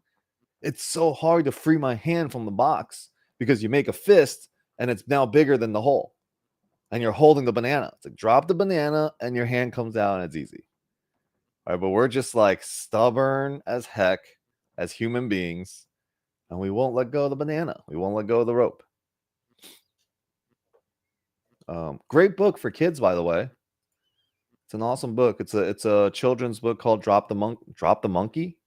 It's so hard to free my hand from the box because you make a fist and it's now bigger than the hole. And you're holding the banana. It's like drop the banana and your hand comes out and it's easy. All right, but we're just like stubborn as heck as human beings, and we won't let go of the banana. We won't let go of the rope. Great book for kids, by the way. It's an awesome book. It's a children's book called Drop the Monkey.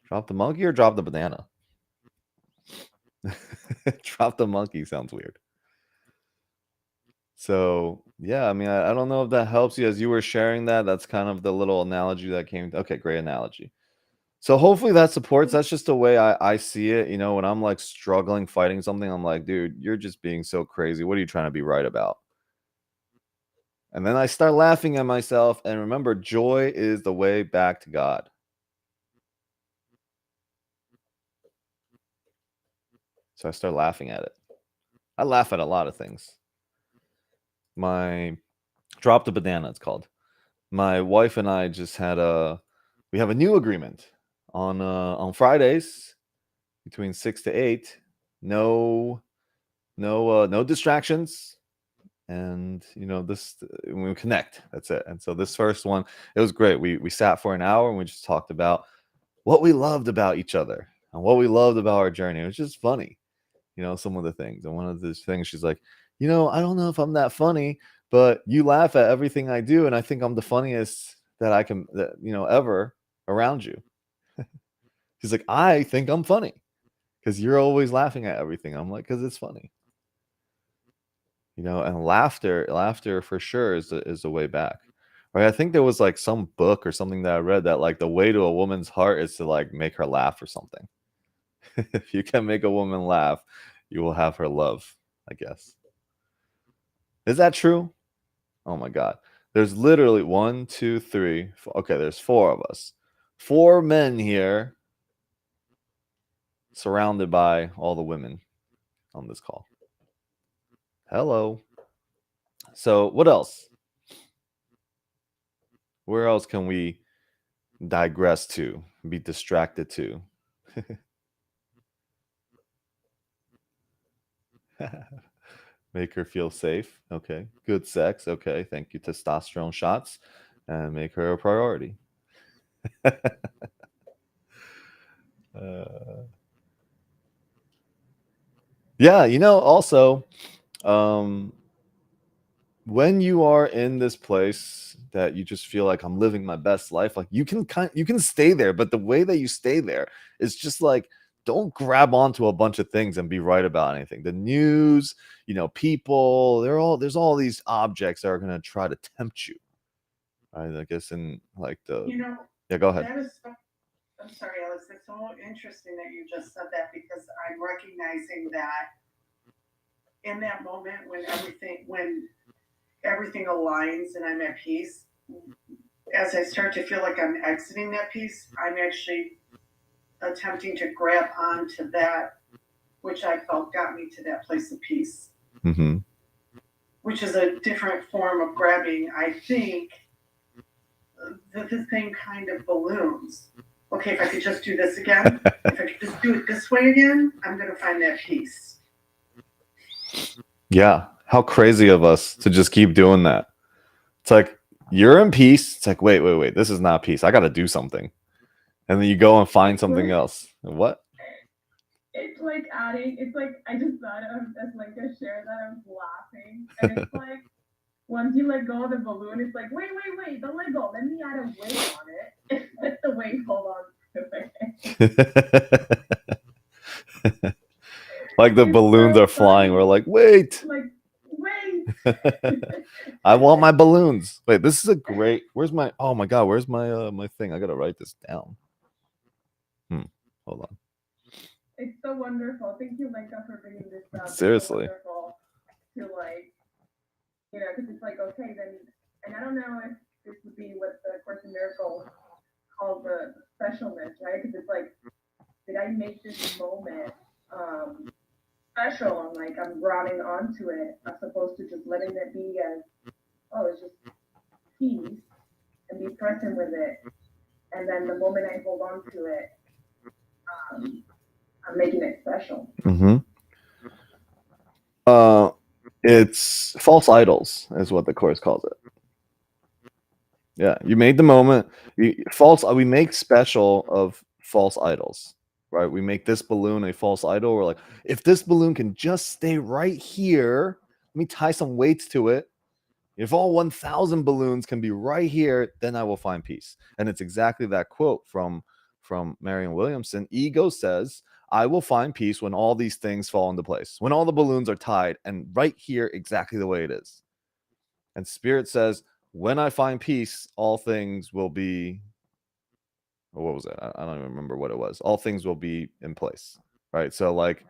Drop the monkey or drop the banana? Drop the monkey sounds weird. So yeah, I mean, I don't know if that helps you as you were sharing that. That's kind of the little analogy that came. Okay, great analogy. So hopefully that supports. That's just the way I see it. When I'm like struggling, fighting something, I'm like, dude, you're just being so crazy. What are you trying to be right about? And then I start laughing at myself. And remember, joy is the way back to God. So I start laughing at it. I laugh at a lot of things. My drop the banana, it's called. My wife and I just had we have a new agreement on Fridays between 6 to 8. No distractions. And this, we connect. That's it. And so this first one, it was great. We sat for an hour and we just talked about what we loved about each other and what we loved about our journey. It was just funny, some of the things. And one of those things, she's like, I don't know if I'm that funny, but you laugh at everything I do, and I think I'm the funniest that I can, ever around you. He's like, I think I'm funny because you're always laughing at everything. I'm like, because it's funny. And laughter for sure is the way back. Right? I think there was like some book or something that I read that like the way to a woman's heart is to like make her laugh or something. If you can make a woman laugh, you will have her love, I guess. Is that true? Oh my God. There's literally 1, 2, 3. Okay, there's 4 of us. 4 men here surrounded by all the women on this call. Hello. So what else? Where else can we digress to, be distracted to? Make her feel safe. Okay. Good sex. Okay. Thank you. Testosterone shots. And make her a priority. Yeah, also, when you are in this place that you just feel like I'm living my best life, like you can stay there, but the way that you stay there is just like, don't grab onto a bunch of things and be right about anything. The news, people, there's all these objects that are going to try to tempt you. I guess in like yeah, go ahead. I'm sorry, Alice. It's so interesting that you just said that because I'm recognizing that in that moment when everything aligns and I'm at peace, as I start to feel like I'm exiting that peace, I'm actually attempting to grab onto that which I felt got me to that place of peace. Mm-hmm. Which is a different form of grabbing, I think, the same kind of balloons. Okay, if I could just do this again, if I could just do it this way again, I'm going to find that peace. Yeah. How crazy of us to just keep doing that. It's like, you're in peace. It's like, wait. This is not peace. I got to do something. And then you go and find something else. What? It's like it's like, I just thought of as like a share that I was laughing. And it's like, once you let go of the balloon, it's like, wait, don't let go. Let me add a weight on it. Let the weight hold on to it. Like the balloons are flying. We're like, wait. Like, wait. I want my balloons. Wait, this is a great. Where's my? Oh my God, where's my my thing? I gotta write this down. Hold on. It's so wonderful. Thank you, Lenka, for bringing this up. Seriously. It's so wonderful to like, because it's like, okay, then, and I don't know if this would be what the Course in Miracles calls the specialness, right? Because it's like, did I make this moment special? And like, I'm grabbing onto it as opposed to just letting it be as, oh, it's just peace and be present with it. And then the moment I hold on to it, I'm making it special. Mm-hmm. It's false idols is what the Course calls it. Yeah, you made the moment. We make special of false idols, right? We make this balloon a false idol. We're like, if this balloon can just stay right here, let me tie some weights to it. If all 1,000 balloons can be right here, then I will find peace. And it's exactly that quote from Marian Williamson. Ego says, I will find peace when all these things fall into place, when all the balloons are tied and right here exactly the way it is. And Spirit says, when I find peace, all things will be, or what was it? I don't even remember what it was. All things will be in place, right? So like,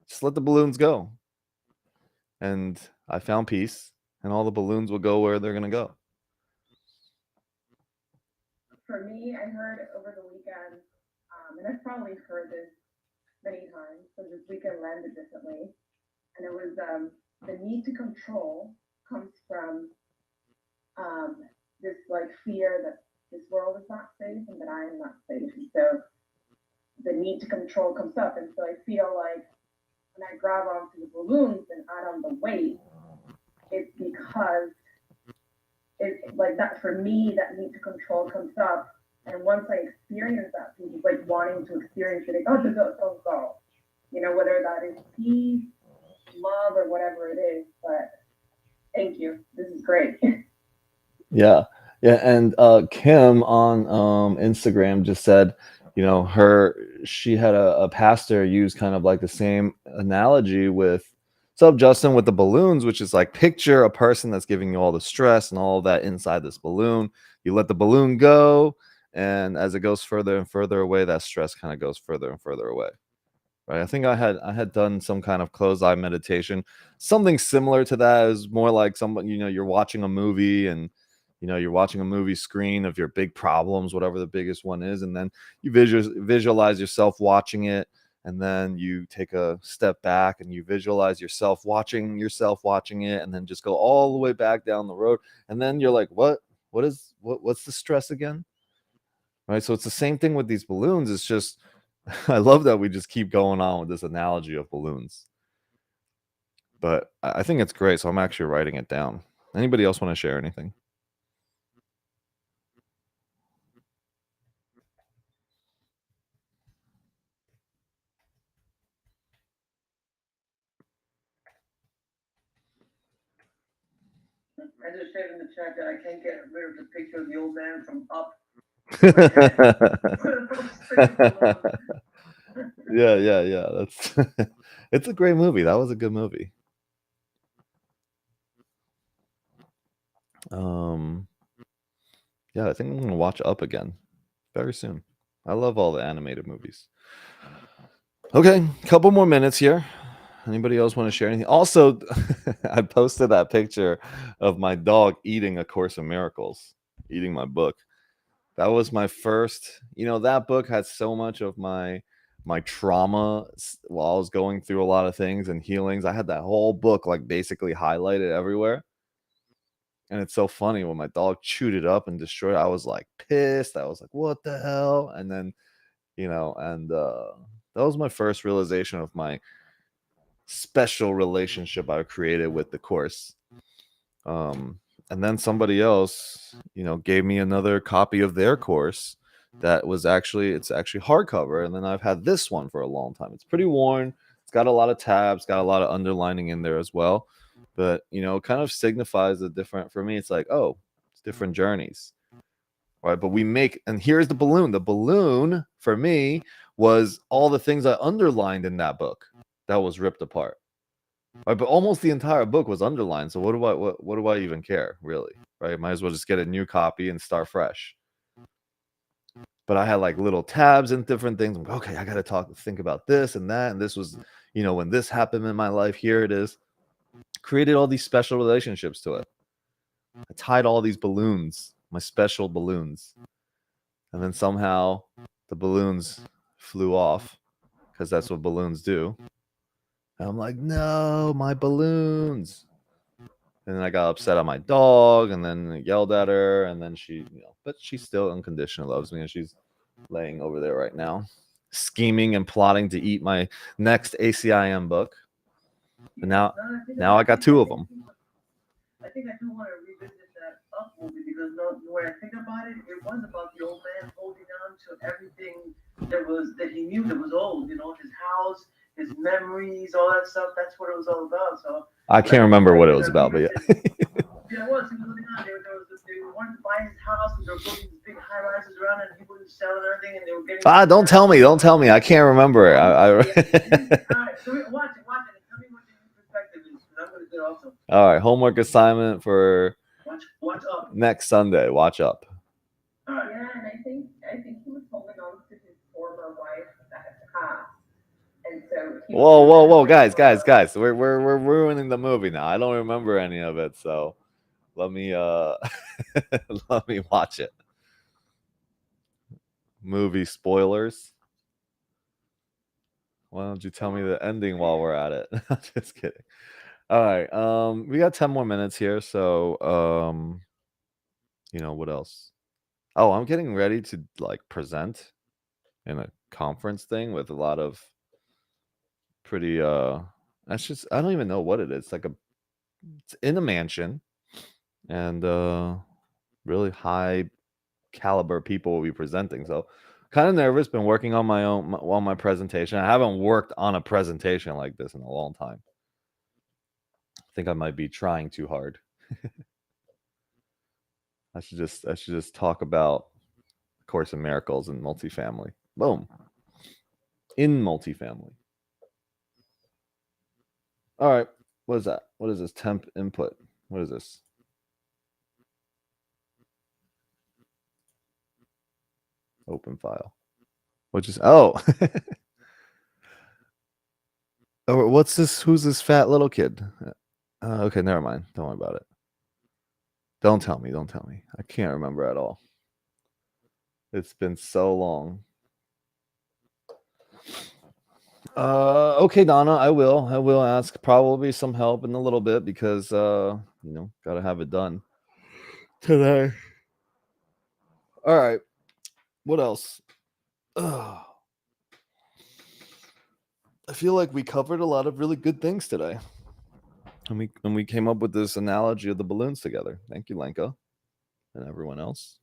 just let the balloons go. And I found peace, and all the balloons will go where they're going to go. For me, I heard over the weekend, and I've probably heard this many times, so this weekend landed differently. And it was the need to control comes from this like fear that this world is not safe and that I am not safe. And so the need to control comes up. And so I feel like when I grab onto the balloons and add on the weight, it's because it's like that for me, that need to control comes up. And once I experience that, it's like wanting to experience it, like, oh, go. Whether that is peace, love, or whatever it is. But thank you. This is great. Yeah. Yeah, and Kim on Instagram just said, she had a pastor use kind of like the same analogy with Sub Justin with the balloons, which is like picture a person that's giving you all the stress and all of that inside this balloon. You let the balloon go, and as it goes further and further away, that stress kind of goes further and further away. Right. I think I had done some kind of closed eye meditation, something similar to that. It was more like someone, you're watching a movie and you're watching a movie screen of your big problems, whatever the biggest one is, and then you visualize yourself watching it, and then you take a step back and you visualize yourself watching it, and then just go all the way back down the road, and then you're like, what's the stress again? Right. So it's the same thing with these balloons. It's just I love that we just keep going on with this analogy of balloons. But I think it's great, so I'm actually writing it down. Anybody else want to share anything? I just said in the chat that I can't get rid of the picture of the old man from Up. Yeah. That's it's a great movie. That was a good movie. Yeah, I think I'm gonna watch Up again very soon. I love all the animated movies. Okay, couple more minutes here. Anybody else want to share anything? Also, I posted that picture of my dog eating A Course in Miracles, eating my book. That was my first, that book had so much of my trauma while I was going through a lot of things and healings. I had that whole book like basically highlighted everywhere. And it's so funny when my dog chewed it up and destroyed it. I was like pissed. I was like, what the hell? And then, that was my first realization of my special relationship I created with the course. And then somebody else, gave me another copy of their course that was it's actually hardcover. And then I've had this one for a long time. It's pretty worn. It's got a lot of tabs, got a lot of underlining in there as well. But, kind of signifies a different, for me, it's like, oh, it's different journeys. Right. But and here's the balloon. The balloon for me was all the things I underlined in that book that was ripped apart. Right, but almost the entire book was underlined. So what do I even care, really? Right? Might as well just get a new copy and start fresh. But I had like little tabs and different things. I'm like, okay, I gotta think about this and that. And this was, when this happened in my life, here it is. Created all these special relationships to it. I tied all these balloons, my special balloons. And then somehow the balloons flew off, because that's what balloons do. And I'm like, no, my balloons. And then I got upset at my dog, and then yelled at her, and then she, but she still unconditionally loves me, and she's laying over there right now, scheming and plotting to eat my next ACIM book. And now I got two of them. I think I do want to revisit that Up movie, because when I think about it, it was about the old man holding on to everything that he knew that was old. His house, his memories, all that stuff. That's what it was all about. So I can't remember what it was about, but yeah. Yeah, it was. He was living on. They wanted to buy his house, and they were building these big high rises around it, and he wouldn't sell and everything, and they were getting. Don't tell me. I can't remember it. All right, so watch it, and tell me what your perspective is, because I'm going to do it also. All right, homework assignment for watch Up next Sunday. Watch Up. Yeah, and I think he was holding on to his former wife that had passed. And so whoa, guys. We're ruining the movie now. I don't remember any of it, so let me let me watch it. Movie spoilers. Why don't you tell me the ending while we're at it? Just kidding. All right. We got 10 more minutes here, so what else? Oh, I'm getting ready to like present in a conference thing with a lot of pretty that's just, I don't even know what it is. It's in a mansion, and really high caliber people will be presenting. So kind of nervous. Been working on my presentation. I haven't worked on a presentation like this in a long time. I think I might be trying too hard. I should just talk about Course in Miracles and multifamily. Boom. In multifamily. All right. What is that? What is this? Temp input. What is this? Open file. Which is oh, what's this? Who's this fat little kid? Okay, never mind. Don't worry about it. Don't tell me. Don't tell me. I can't remember at all. It's been so long. Okay, Donna, I will ask probably some help in a little bit because gotta have it done today. All right. What else? I feel like we covered a lot of really good things today. And we came up with this analogy of the balloons together. Thank you, Lenka, and everyone else.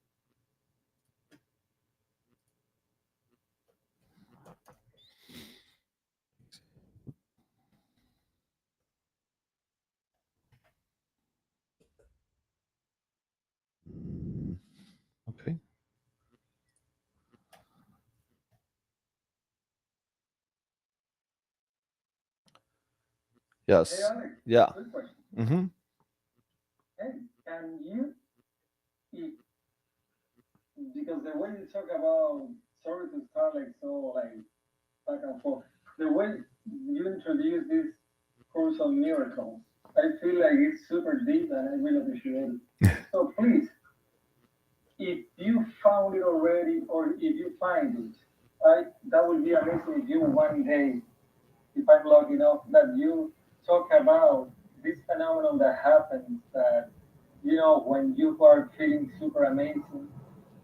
Okay. Yes. Hey, Alex. Yeah. Good question. Mm-hmm. Hey, can you, if, because the way you talk about, sorry to start like so like back and forth, the way you introduce this course on miracles, I feel like it's super deep and I really appreciate it. So please, if you found it already or if you find it, that would be amazing if you one day, if I'm lucky enough, that you talk about this phenomenon that happens that, when you are feeling super amazing,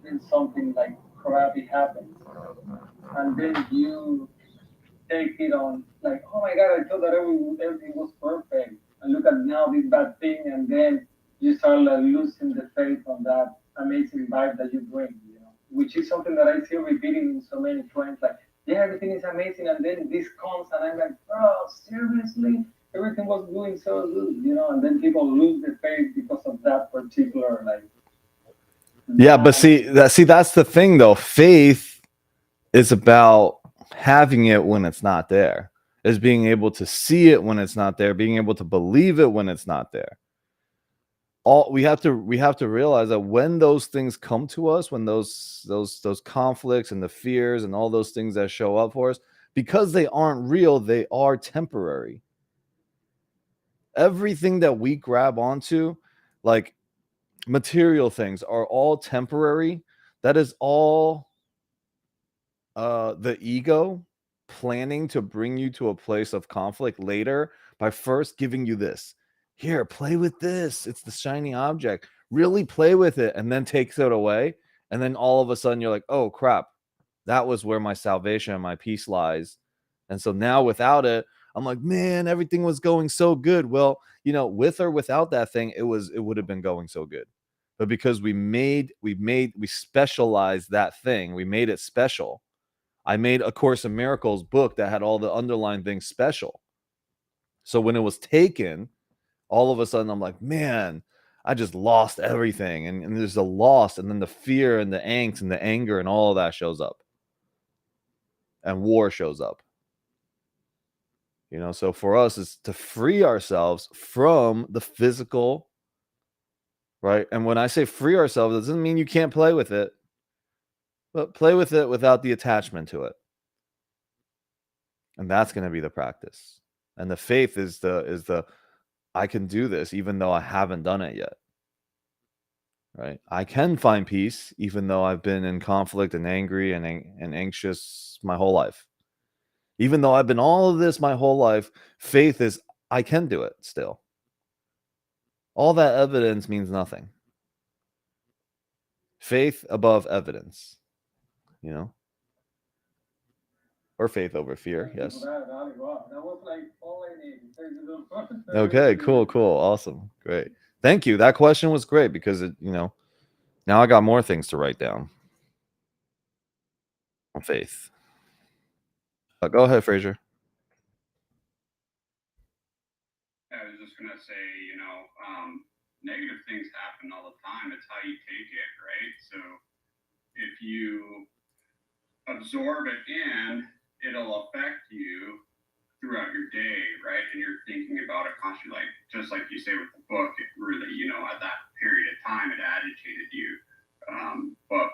then something like crappy happens. And then you take it on like, oh my God, I thought that everything was perfect. And look at now this bad thing. And then you start like losing the faith on that amazing vibe that you bring, which is something that I see repeating in so many friends. Like, yeah, everything is amazing. And then this comes and I'm like, oh, seriously? Everything was doing so good, and then people lose the faith because of that particular, like, yeah, but that's the thing though. Faith is about having it when it's not there. Is being able to see it when it's not there, being able to believe it when it's not there. We have to realize that when those things come to us, when those conflicts and the fears and all those things that show up for us, because they aren't real, they are temporary. Everything that we grab onto, like material things, are all temporary. That is all the ego planning to bring you to a place of conflict later by first giving you this. Here, play with this. It's the shiny object. Really play with it, and then takes it away. And then all of a sudden you're like, oh crap, that was where my salvation and my peace lies. And so now without it, I'm like, man, everything was going so good. Well, with or without that thing, it would have been going so good. But because we specialized that thing, we made it special. I made a Course in Miracles book that had all the underlying things special. So when it was taken, all of a sudden I'm like, man, I just lost everything. And there's a loss, and then the fear and the angst and the anger and all of that shows up. And war shows up. So for us, it's to free ourselves from the physical, right? And when I say free ourselves, it doesn't mean you can't play with it, but play with it without the attachment to it. And that's going to be the practice. And the faith is the I can do this even though I haven't done it yet. Right? I can find peace even though I've been in conflict and angry and anxious my whole life. Even though I've been all of this my whole life, faith is I can do it still. All that evidence means nothing. Faith above evidence, or faith over fear. Yes. That was like all I need. Okay, cool, awesome, great. Thank you. That question was great because it, now I got more things to write down on faith. Go ahead, Fraser. I was just gonna say, negative things happen all the time. It's how you take you absorb it in, it'll affect you throughout your day, right? And you're thinking about it constantly, like just like you say with the book, it really, at that period of time, it agitated you. But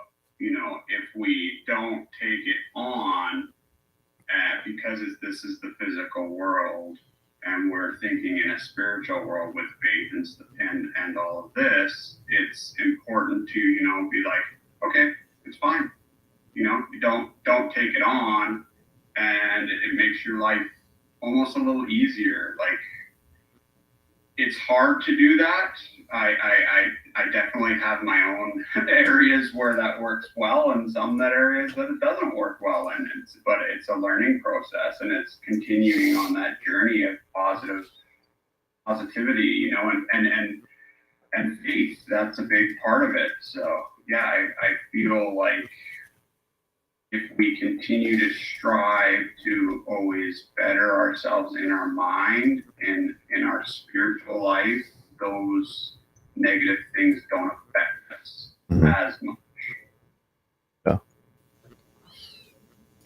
if we don't take it on, because this is the physical world, and we're thinking in a spiritual world with faith and all of this, it's important to be like, okay, it's fine. You don't take it on, and it makes your life almost a little easier. Like, it's hard to do that. I definitely have my own areas where that works well, and some areas that it doesn't work well in. But it's a learning process, and it's continuing on that journey of positivity, and faith. That's a big part of it. So yeah, I feel like if we continue to strive to always better ourselves in our mind and in our spiritual life, those negative things don't affect us as much.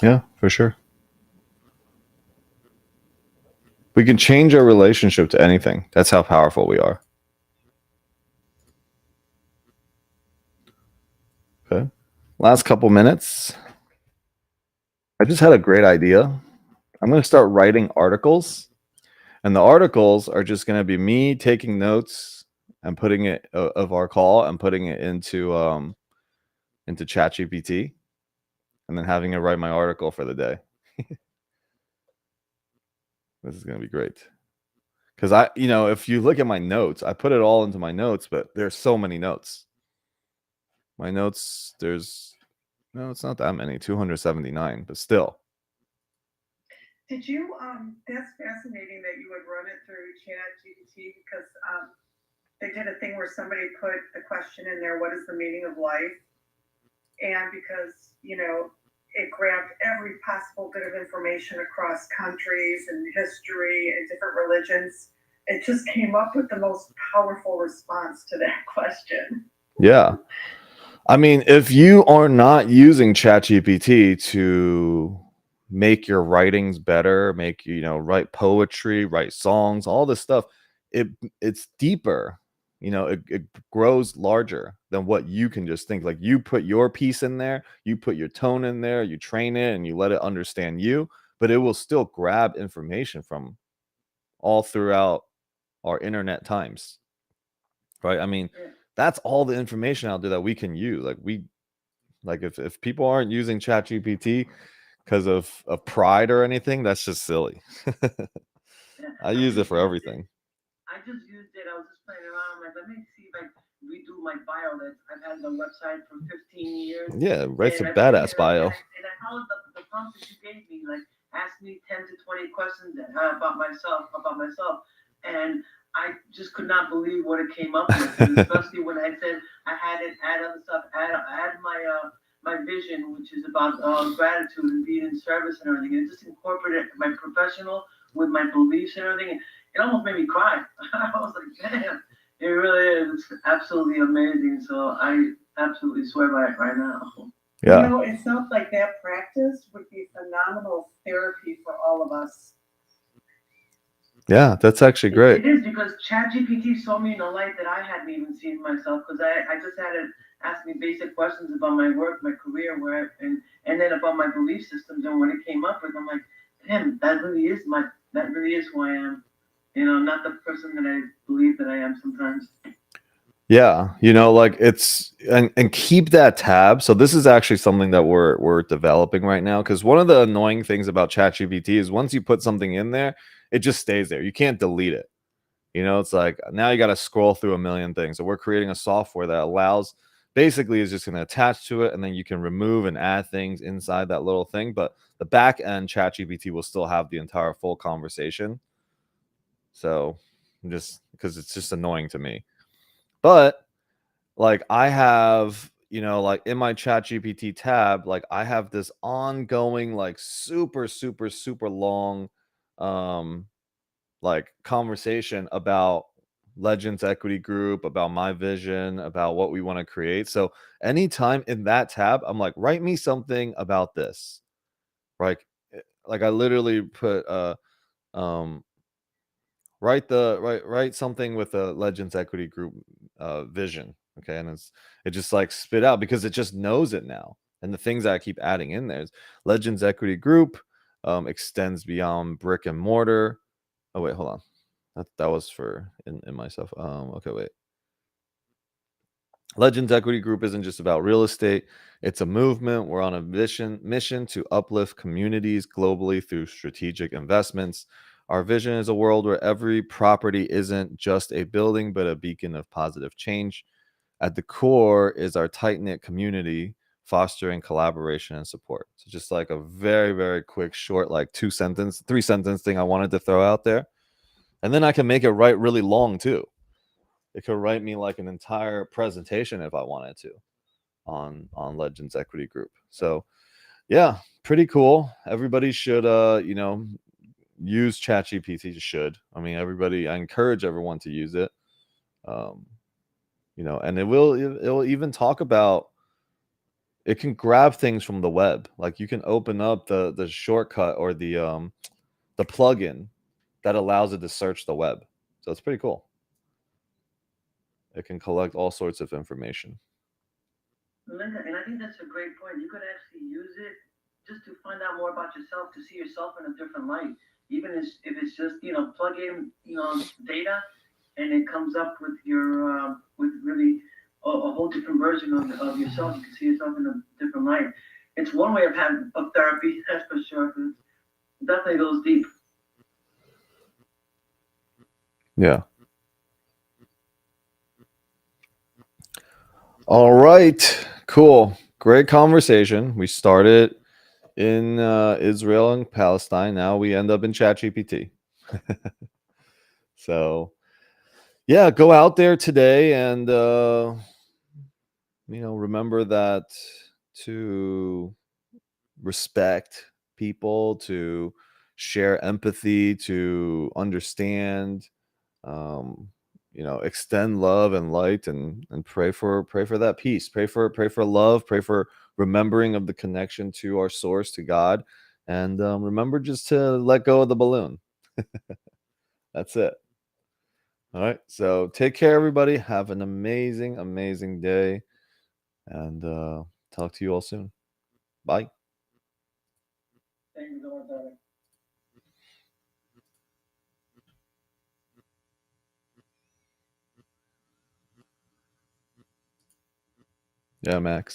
Yeah, for sure. We can change our relationship to anything. That's how powerful we are. Okay. Last couple minutes. I just had a great idea. I'm going to start writing articles, and the articles are just going to be me taking notes and putting it of our call and putting it into ChatGPT, and then having it write my article for the day. This is going to be great. Because if you look at my notes, I put it all into my notes, but there's so many notes. My notes, it's not that many, 279, but still. Did you, that's fascinating that you would run it through ChatGPT, because they did a thing where somebody put the question in there, what is the meaning of life? And because, it grabbed every possible bit of information across countries and history and different religions, it just came up with the most powerful response to that question. Yeah. I mean, if you are not using ChatGPT to make your writings better, write poetry, write songs, all this stuff, it's deeper. It grows larger than what you can just think. Like, you put your piece in there, you put your tone in there, you train it, and you let it understand you, but it will still grab information from all throughout our internet times, right? I mean, that's all the information out there that we can use. If people aren't using ChatGPT because of pride or anything, that's just silly. I use it for everything. I just used it. I was just playing around. I'm like, let me see if I redo my bio. That I've had the website for 15 years. Yeah, write some badass bio. And I followed the prompts that you gave me. Like, ask me 10 to 20 questions about myself. And I just could not believe what it came up with, especially when I said I had it add other stuff, add my vision, which is about gratitude and being in service and everything. And it just incorporated my professional with my beliefs and everything. It almost made me cry. I was like, damn, it really is. It's absolutely amazing. So I absolutely swear by it right now. Yeah. It sounds like that practice would be phenomenal therapy for all of us. Yeah, that's actually great. It is, because ChatGPT saw me in a light that I hadn't even seen myself, because I just had it ask me basic questions about my work, my career, and then about my belief systems. And when it came up with, I'm like, damn, that really is who I am. Not the person that I believe that I am sometimes. Yeah, it's and keep that tab. So this is actually something that we're developing right now, because one of the annoying things about ChatGPT is once you put something in there, it just stays there. You can't delete it. It's like now you got to scroll through a million things. So we're creating a software that allows, basically is just going to attach to it, and then you can remove and add things inside that little thing. But the back end ChatGPT will still have the entire full conversation. So just because it's just annoying to me. But I have, in my ChatGPT tab, I have this ongoing, super, super, super long, conversation about Legends Equity Group, about my vision, about what we want to create. So anytime in that tab, I'm like, write me something about this. Like I literally put um write something with a Legends Equity Group vision. Okay, and it just like spit out because it just knows it now. And the things that I keep adding in there is Legends Equity Group extends beyond brick and mortar. Oh wait, hold on. That was for in myself. Okay, wait. Legends Equity Group isn't just about real estate. It's a movement. We're on a mission to uplift communities globally through strategic investments. Our vision is a world where every property isn't just a building, but a beacon of positive change. At the core is our tight-knit community, fostering collaboration and support. So just like a very, very quick, short, like 3-sentence thing I wanted to throw out there. And then I can make it write really long too. It could write me like an entire presentation if I wanted to on Legends Equity Group. So yeah, pretty cool. Everybody should use ChatGPT. Should. I mean, I encourage everyone to use it. And it will even talk about, it can grab things from the web. Like you can open up the shortcut or the plugin that allows it to search the web. So it's pretty cool. It can collect all sorts of information. Linda, and I think that's a great point. You could actually use it just to find out more about yourself, to see yourself in a different light. Even if it's just, plug in, data, and it comes up with your, with really a whole different version of yourself. You can see yourself in a different light. It's one way of therapy, that's for sure. It definitely goes deep. Yeah. All right. Cool. Great conversation. We started in Israel and Palestine. Now we end up in ChatGPT. So, yeah, go out there today and remember that to respect people, to share empathy, to understand, extend love and light, and pray for that peace, pray for love, pray for remembering of the connection to our source, to God, and remember just to let go of the balloon. That's it. All right, so take care, everybody. Have an amazing day, and talk to you all soon. Bye. Thank you so much, Alex. Yeah, Max.